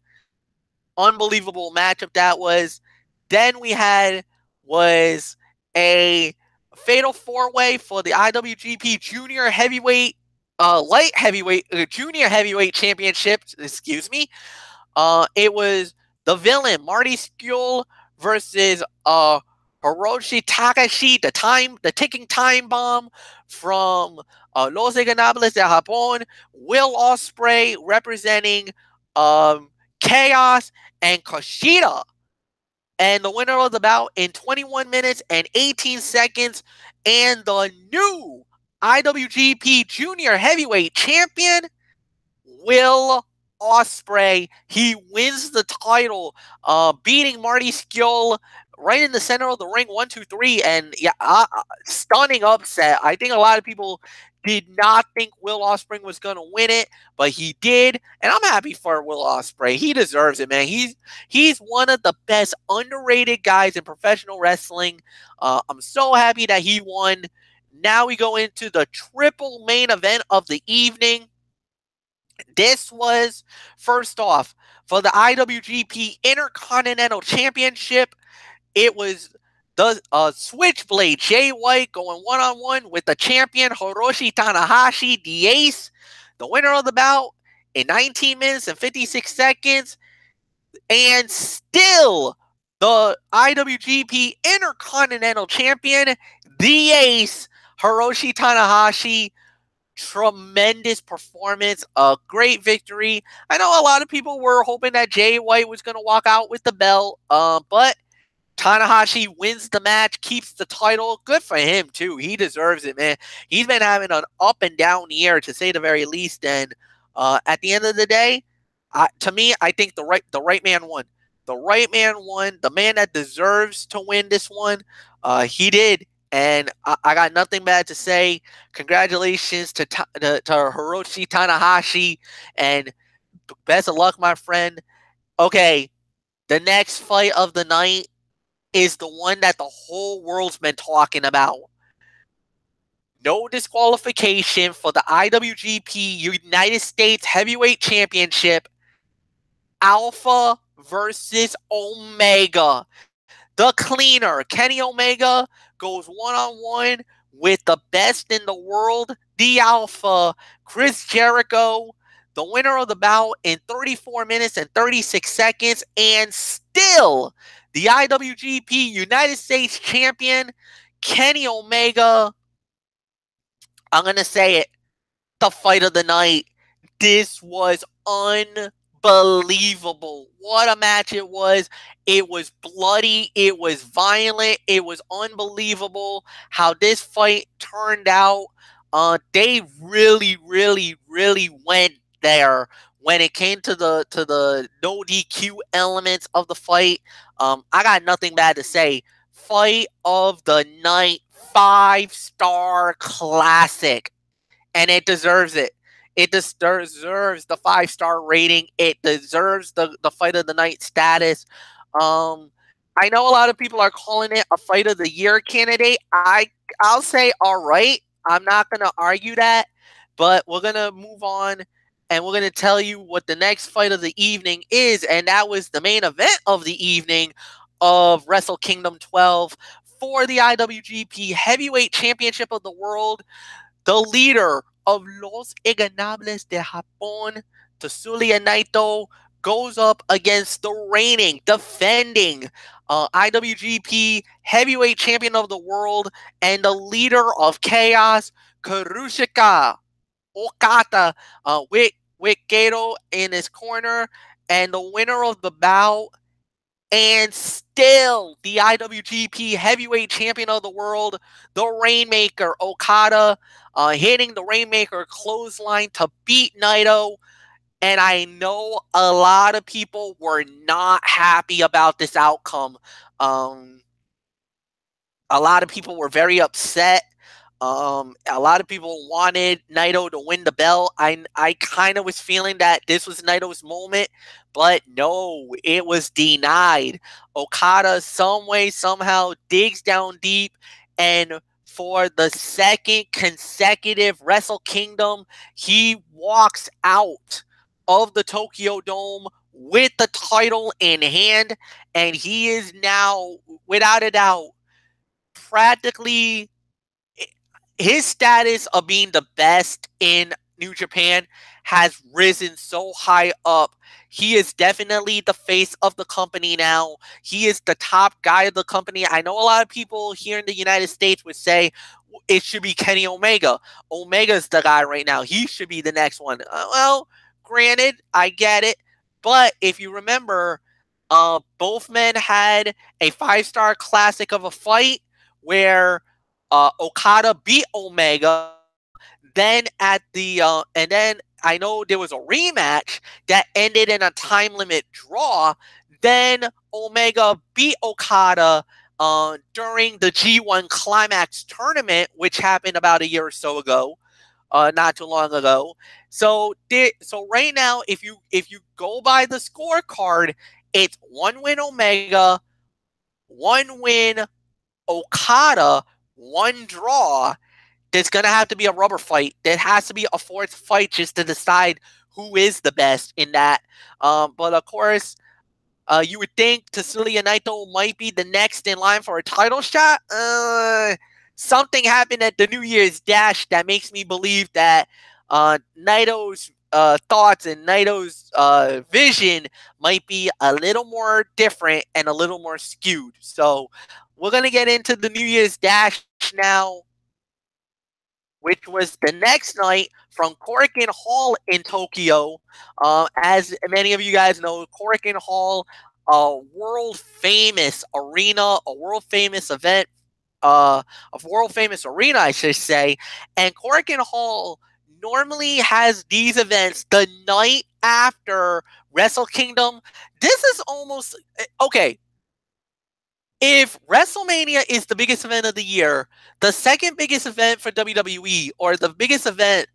Unbelievable matchup that was. Then we had was a fatal 4-way for the IWGP Junior Heavyweight, Light Heavyweight, Junior Heavyweight Championships. Excuse me. It was the Villain Marty Scurll versus Hiroshi Takashi, the ticking time bomb from Los Ignobles de Japón. Will Ospreay representing Chaos, and Kushida. And the winner of the bout in 21 minutes and 18 seconds, and the new IWGP Junior Heavyweight Champion, Will Ospreay. He wins the title, beating Marty Scurll right in the center of the ring, 1, 2, 3, and stunning upset. I think a lot of people did not think Will Ospreay was going to win it, but he did, and I'm happy for Will Ospreay. He deserves it, man. He's one of the best underrated guys in professional wrestling. I'm so happy that he won. Now we go into the triple main event of the evening. This was, first off, for the IWGP Intercontinental Championship. It was the Switchblade Jay White going one-on-one with the champion Hiroshi Tanahashi, the Ace. The winner of the bout in 19 minutes and 56 seconds. And still the IWGP Intercontinental Champion, the Ace, Hiroshi Tanahashi. Tremendous performance, a great victory. I know a lot of people were hoping that Jay White was going to walk out with the belt, but Tanahashi wins the match, keeps the title. Good for him, too. He deserves it, man. He's been having an up and down year, to say the very least. And at the end of the day, to me, I think the right man won. The right man won. The man that deserves to win this one, he did. And I got nothing bad to say. Congratulations to Hiroshi Tanahashi, and best of luck, my friend. Okay, the next fight of the night is the one that the whole world's been talking about. No disqualification for the IWGP United States Heavyweight Championship. Alpha versus Omega. The cleaner, Kenny Omega, goes one-on-one with the best in the world, the Alpha, Chris Jericho, the winner of the bout in 34 minutes and 36 seconds, and still the IWGP United States Champion, Kenny Omega. I'm going to say it, the fight of the night. This was unbelievable. What a match it was. It was bloody. It was violent. It was unbelievable how this fight turned out. They really, really, really went there when it came to the no DQ elements of the fight. I got nothing bad to say. Fight of the night, 5-star classic. And it deserves it. It deserves the 5-star rating. It deserves the fight of the night status. I know a lot of people are calling it a fight of the year candidate. I'll say all right. I'm not gonna argue that, but we're gonna move on and we're gonna tell you what the next fight of the evening is, and that was the main event of the evening of Wrestle Kingdom 12 for the IWGP Heavyweight Championship of the World. The leader of Los Ingobernables de Japón, Tetsuya Naito, goes up against the reigning, defending IWGP Heavyweight Champion of the World and the leader of Chaos, Kazuchika Okada, with Gato in his corner, and the winner of the bout. And still, the IWGP Heavyweight Champion of the World, the Rainmaker Okada, hitting the Rainmaker clothesline to beat Naito. And I know a lot of people were not happy about this outcome. A lot of people were very upset. A lot of people wanted Naito to win the belt. I kind of was feeling that this was Naito's moment, but no, it was denied. Okada, some way, somehow, digs down deep, and for the second consecutive Wrestle Kingdom, he walks out of the Tokyo Dome with the title in hand, and he is now, without a doubt, practically his status of being the best in New Japan has risen so high up. He is definitely the face of the company now. He is the top guy of the company. I know a lot of people here in the United States would say it should be Kenny Omega. Omega's the guy right now. He should be the next one. Well, granted, I get it. But if you remember, both men had a 5-star classic of a fight where Okada beat Omega. Then and then I know there was a rematch that ended in a time limit draw. Then Omega beat Okada during the G1 Climax tournament, which happened about a year or so ago, not too long ago. So right now, if you go by the scorecard, it's 1 win Omega, 1 win Okada, 1 draw. There's going to have to be a rubber fight. There has to be a 4th fight just to decide who is the best in that. But of course, you would think Tetsuya Naito might be the next in line for a title shot. Something happened at the New Year's Dash that makes me believe that Naito's thoughts and Naito's vision might be a little more different and a little more skewed. So we're going to get into the New Year's Dash now, which was the next night from Korakuen Hall in Tokyo. As many of you guys know, Korakuen Hall, a world-famous arena, a world-famous event, a world-famous arena, I should say. And Korakuen Hall normally has these events the night after Wrestle Kingdom. This is almost, okay, if WrestleMania is the biggest event of the year, the second biggest event for WWE, or the biggest event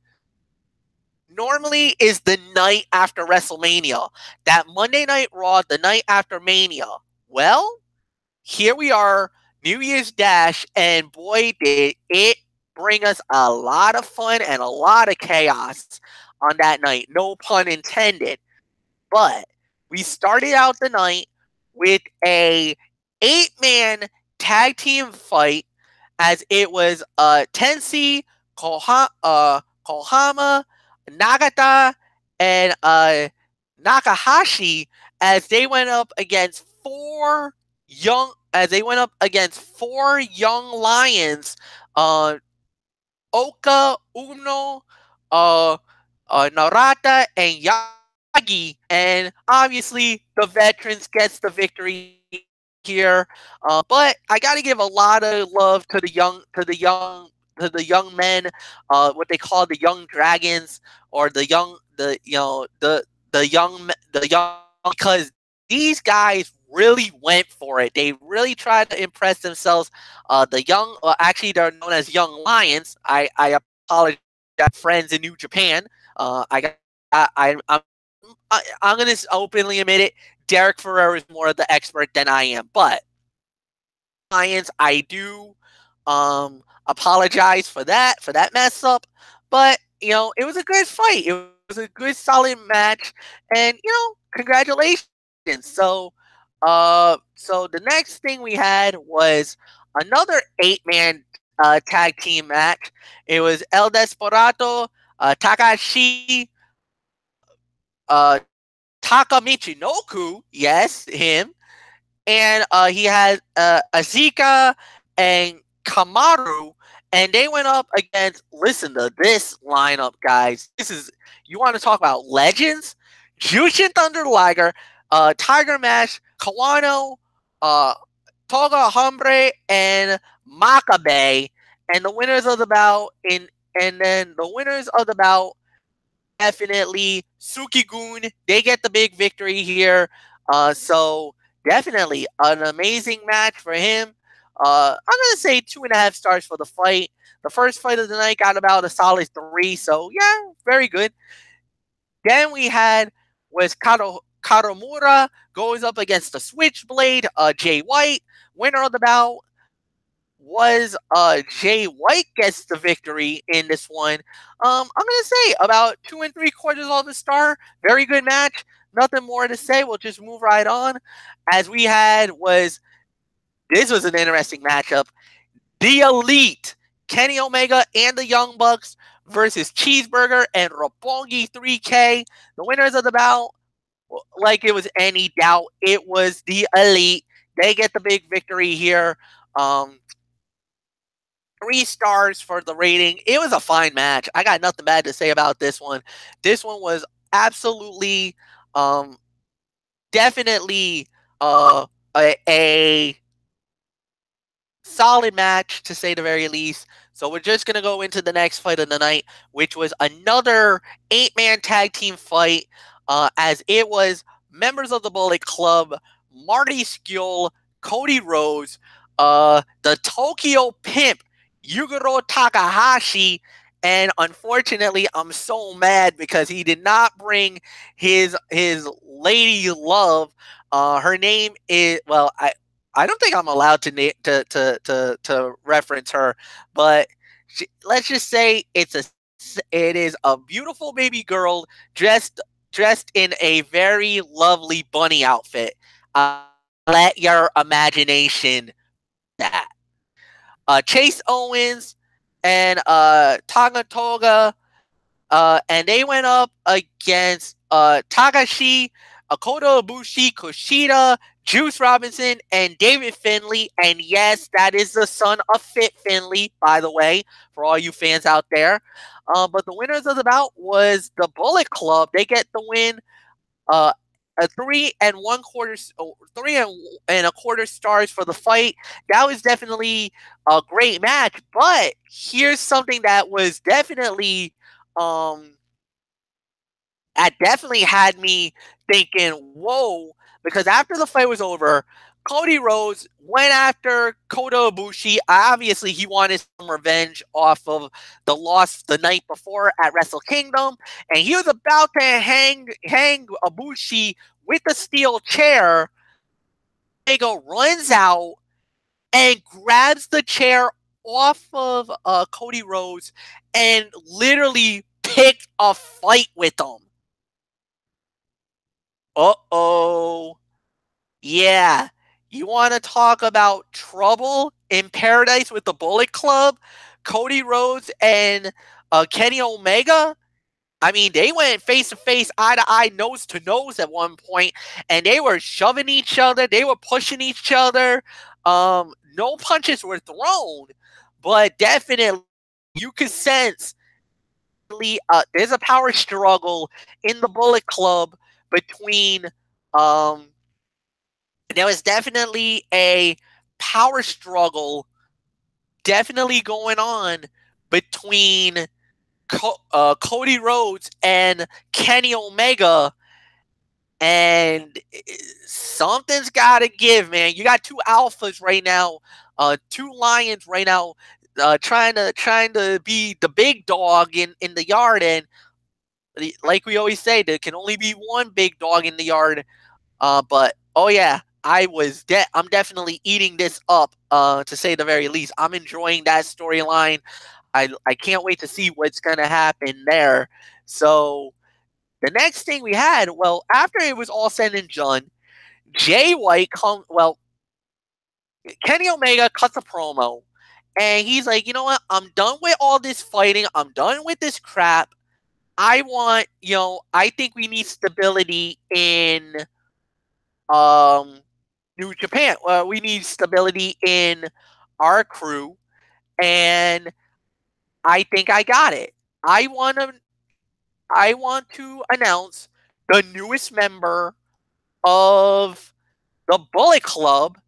normally is the night after WrestleMania. That Monday Night Raw, the night after Mania. Well, here we are, New Year's Dash, and boy, did it bring us a lot of fun and a lot of chaos on that night. No pun intended. But we started out the night with a 8-man tag team fight, as it was Tensei, Kohama, Nagata, and Nakahashi, as they went up against four young lions, Oka, Uno, uh, Narata, and Yagi, and obviously the veterans gets the victory here. But I got to give a lot of love to the young men, what they call the young dragons, or the young, because these guys really went for it. They really tried to impress themselves. Actually, they're known as young lions. I apologize, friends in New Japan. I got I'm going to openly admit it. Derek Ferrer is more of the expert than I am, but Lions, I do apologize for that mess up. But it was a good fight. It was a good, solid match, and congratulations. So, so the next thing we had was another 8-man tag team match. It was El Desperado, Takashi, Taka Michinoku, yes, him, and he had Azika and Kamaru, and they went up against. Listen to this lineup, guys. You want to talk about legends? Jushin Thunder Liger, Tiger Mask, Kawano, Toga Hambre, and Makabe, and the winners of the bout definitely Suki-gun. They get the big victory here. So definitely an amazing match for him. I'm gonna say 2.5 stars for the fight. The first fight of the night got about a solid 3, so yeah, very good. Then we had was Karomura goes up against the Switchblade, Jay White. Winner of the bout was Jay White gets the victory in this one. I'm gonna say about 2 3/4 of a star. Very good match. Nothing more to say. We'll just move right on. As we had this was an interesting matchup. The Elite, Kenny Omega and the Young Bucks versus Cheeseburger and Roppongi 3K. The winners of the bout, like it was any doubt, it was the Elite. They get the big victory here. 3 stars for the rating. It was a fine match. I got nothing bad to say about this one. This one was absolutely, definitely a solid match, to say the very least. So we're just going to go into the next fight of the night, which was another 8-man tag team fight, as it was members of the Bullet Club, Marty Skrull, Cody Rhodes, the Tokyo Pimp, Yuguro Takahashi, and unfortunately, I'm so mad because he did not bring his lady love. Her name is, well, I don't think I'm allowed to reference her, but let's just say it is a beautiful baby girl dressed in a very lovely bunny outfit. Let your imagination that. Chase Owens and Toga, and they went up against Takashi, Kota Ibushi, Kushida, Juice Robinson, and David Finlay. And yes, that is the son of Fit Finlay, by the way, for all you fans out there. But the winners of the bout was the Bullet Club. They get the win. A 3 1/4 stars for the fight. That was definitely a great match. But here's something that was definitely that definitely had me thinking, whoa, because after the fight was over, Cody Rhodes went after Kota Ibushi. Obviously, he wanted some revenge off of the loss the night before at Wrestle Kingdom, and he was about to hang Ibushi with the steel chair. Omega runs out and grabs the chair off of Cody Rhodes and literally picked a fight with him. Uh-oh. Yeah. You want to talk about trouble in paradise with the Bullet Club? Cody Rhodes and Kenny Omega? I mean, they went face to face, eye to eye, nose to nose at one point, and they were shoving each other. They were pushing each other. No punches were thrown, but definitely you could sense there's a power struggle in the Bullet Club between. There was definitely a power struggle, definitely going on between Cody Rhodes and Kenny Omega, and something's got to give, man. You got two alphas right now, two lions right now, trying to be the big dog in the yard, and like we always say, there can only be one big dog in the yard. But oh yeah, I'm definitely eating this up, to say the very least. I'm enjoying that storyline. I can't wait to see what's going to happen there. So the next thing we had, well, after it was all said and done, Jay White Kenny Omega cuts a promo, and he's like, you know what? I'm done with all this fighting. I'm done with this crap. I think we need stability in New Japan. Well, we need stability in our crew, and I think I got it. I want to announce the newest member of the Bullet Club,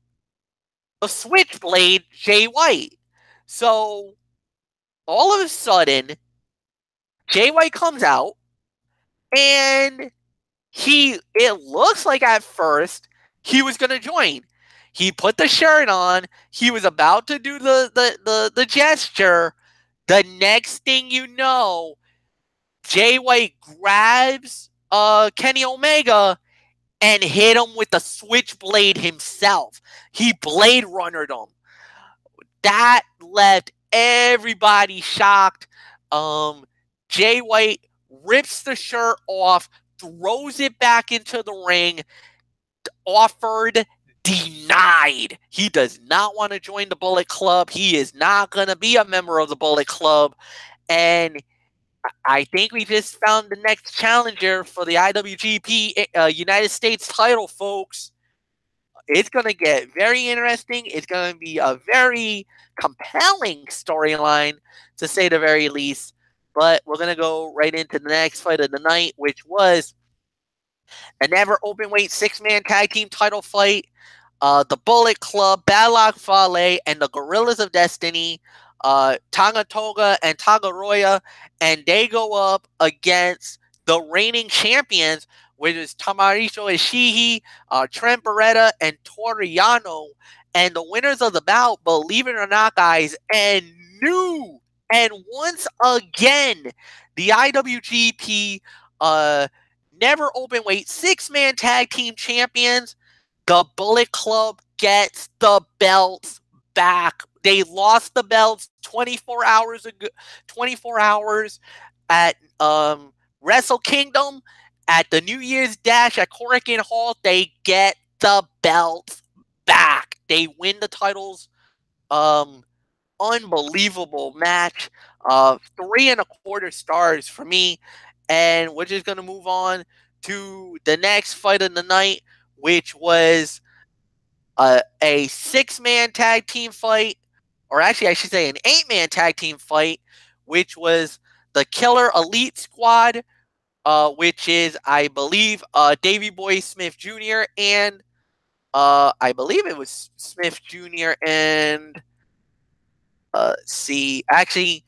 the Switchblade, Jay White. So all of a sudden, Jay White comes out, and it looks like at first he was going to join. He put the shirt on. He was about to do the gesture. The next thing you know, Jay White grabs Kenny Omega and hit him with the switchblade himself. He Blade Runnered him. That left everybody shocked. Jay White rips the shirt off, throws it back into the ring, offered, denied. He does not want to join the Bullet Club. He is not going to be a member of the Bullet Club. And I think we just found the next challenger for the IWGP United States title, folks. It's going to get very interesting. It's going to be a very compelling storyline, to say the very least. But we're going to go right into the next fight of the night, which was a never openweight 6-man tag team title fight. The Bullet Club, Badlock Fale, and the Gorillas of Destiny, Tonga Toga and Tagaroya, and they go up against the reigning champions, which is Tomohiro Ishii, Trent Beretta, and Toriano. And the winners of the bout, believe it or not, guys, and once again, the IWGP never openweight 6-man tag team champions, the Bullet Club gets the belts back. They lost the belts 24 hours ago, 24 hours at Wrestle Kingdom. At the New Year's Dash at Korakuen Hall, they get the belts back. They win the titles. Unbelievable match. 3.25 stars for me. And we're just going to move on to the next fight of the night, which was a 6-man tag team fight, or actually I should say an 8-man tag team fight, which was the Killer Elite Squad, which is, I believe, Davey Boy Smith Jr. and I believe it was Smith Jr. and actually,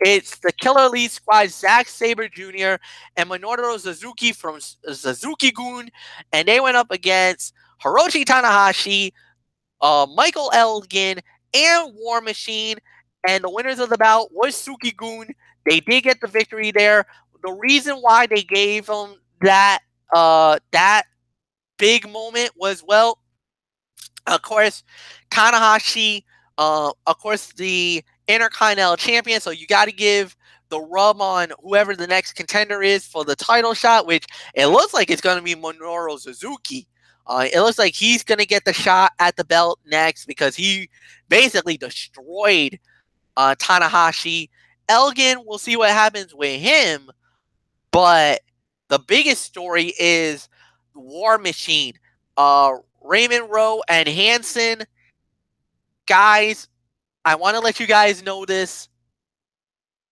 It's the Killer Elite Squad, Zack Sabre Jr. and Minoru Suzuki from Suzuki-gun, and they went up against Hiroshi Tanahashi, Michael Elgin, and War Machine. And the winners of the bout was Suzuki-gun. They did get the victory there. The reason why they gave them that big moment was, well, of course, Tanahashi, of course, the Intercontinental Champion. So you got to give the rub on whoever the next contender is for the title shot, which it looks like it's going to be Minoru Suzuki. It looks like he's going to get the shot at the belt next because he basically destroyed Tanahashi. Elgin, we'll see what happens with him. But the biggest story is War Machine. Raymond Rowe and Hanson. Guys, I want to let you guys know this.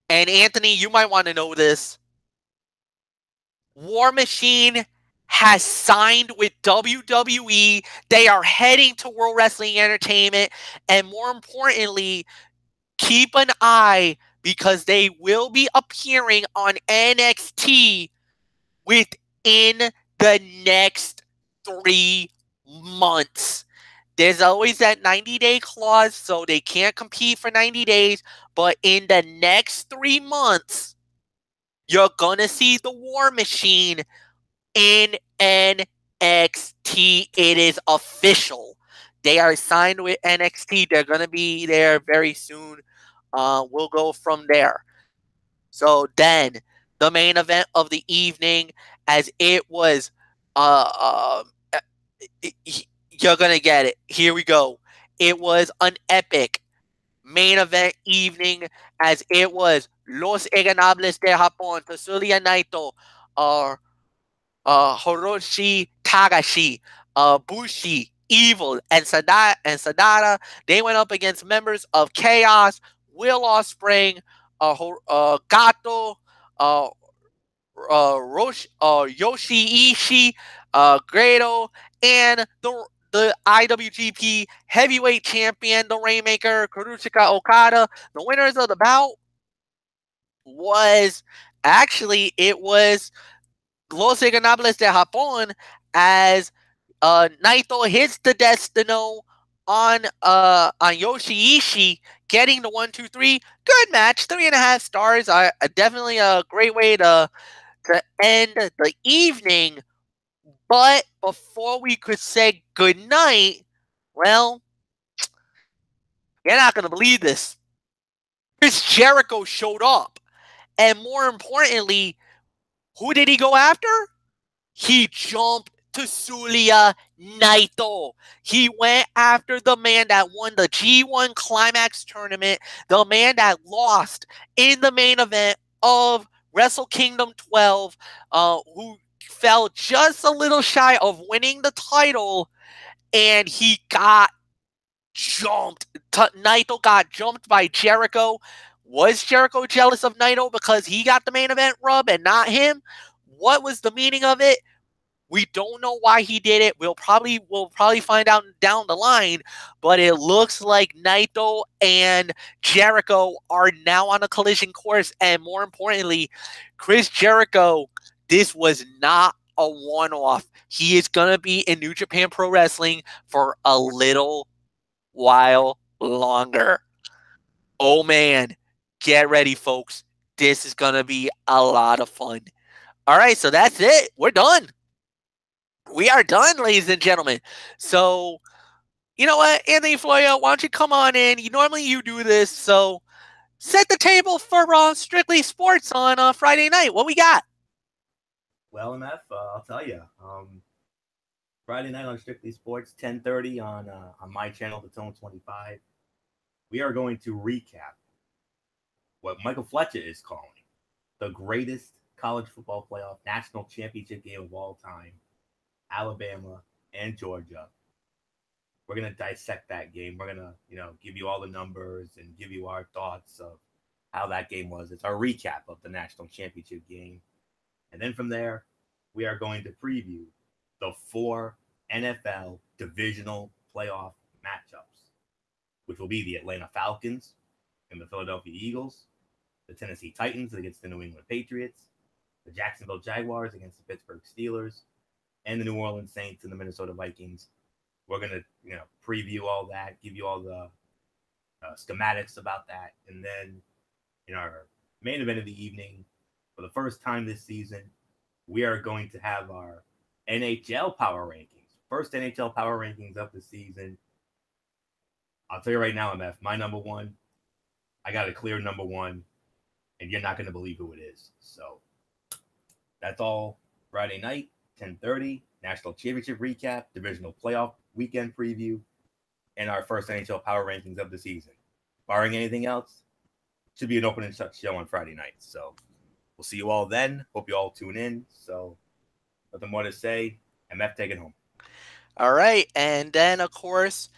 And Anthony, you might want to know this. War Machine has signed with WWE. They are heading to World Wrestling Entertainment. And more importantly, keep an eye because they will be appearing on NXT within the next 3 months. There's always that 90-day clause, so they can't compete for 90 days. But in the next 3 months, you're going to see the War Machine in NXT. It is official. They are signed with NXT. They're going to be there very soon. We'll go from there. So then, the main event of the evening, as it was, you're going to get it. Here we go. It was an epic main event evening, as it was Los Ignobles de Japón, Tetsuya Naito, Hiroshi Tagashi, Bushi, Evil, and Sanada. They went up against members of Chaos, Will Ospreay, Gato, Yoshi Ishii, Grado, and the IWGP Heavyweight Champion, the Rainmaker, Kazuchika Okada. The winners of the bout was it was Los Ignobles de Japón, as Naito hits the Destino on Yoshi Ishii, getting the 1-2-3. Good match, 3.5 stars. Definitely a great way to end the evening. But before we could say goodnight, well, you're not going to believe this. Chris Jericho showed up. And more importantly, who did he go after? He jumped Tetsuya Naito. He went after the man that won the G1 Climax tournament, the man that lost in the main event of Wrestle Kingdom 12, who fell just a little shy of winning the title, and he got jumped. Naito got jumped by Jericho. Was Jericho jealous of Naito because he got the main event rub and not him? What was the meaning of it? We don't know why he did it. We'll probably find out down the line, but it looks like Naito and Jericho are now on a collision course. And more importantly, Chris Jericho, this was not a one-off. He is going to be in New Japan Pro Wrestling for a little while longer. Oh man, get ready, folks. This is going to be a lot of fun. All right, so that's it. We're done. We are done, ladies and gentlemen. So, you know what, Anthony Florio, why don't you come on in? Normally you do this, so set the table for Strictly Sports on Friday night. What we got? Well, MF, I'll tell you. Friday night on Strictly Sports, 10:30 on my channel, The Tone 25. We are going to recap what Michael Fletcher is calling the greatest college football playoff national championship game of all time. Alabama and Georgia. We're going to dissect that game. We're going to, give you all the numbers and give you our thoughts of how that game was. It's our recap of the national championship game. And then from there, we are going to preview the 4 NFL divisional playoff matchups, which will be the Atlanta Falcons and the Philadelphia Eagles, the Tennessee Titans against the New England Patriots, the Jacksonville Jaguars against the Pittsburgh Steelers, and the New Orleans Saints and the Minnesota Vikings. We're gonna, preview all that, give you all the schematics about that, and then in our main event of the evening, for the first time this season, we are going to have our NHL Power Rankings. First NHL Power Rankings of the season. I'll tell you right now, MF, my number one, I got a clear number one, and you're not going to believe who it is. So that's all Friday night, 10:30, National Championship recap, Divisional Playoff weekend preview, and our first NHL Power Rankings of the season. Barring anything else, should be an open and shut show on Friday night. So we'll see you all then. Hope you all tune in. So nothing more to say. MF, take it home. All right. And then, of course,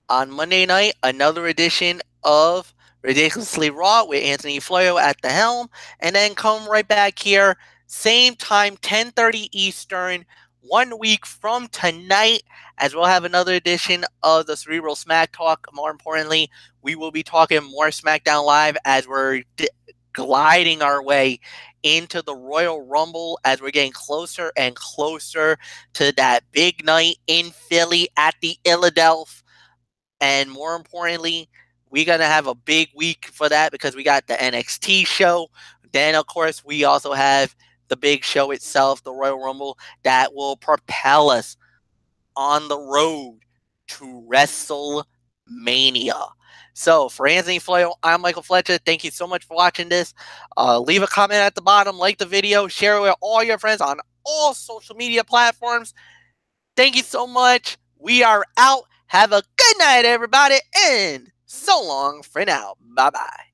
on Monday night, another edition of Ridiculously Raw with Anthony Floyo at the helm. And then come right back here, same time, 10:30 Eastern, 1 week from tonight, as we'll have another edition of the Cerebral Smack Talk. More importantly, we will be talking more SmackDown Live as we're gliding our way into the Royal Rumble, as we're getting closer and closer to that big night in Philly at the Philadelphia. And more importantly, we're going to have a big week for that because we got the NXT show. Then, of course, we also have the big show itself, the Royal Rumble, that will propel us on the road to WrestleMania. So, for Anthony Floyo, I'm Michael Fletcher. Thank you so much for watching this. Leave a comment at the bottom, like the video, share it with all your friends on all social media platforms. Thank you so much. We are out. Have a good night, everybody, and so long for now. Bye-bye.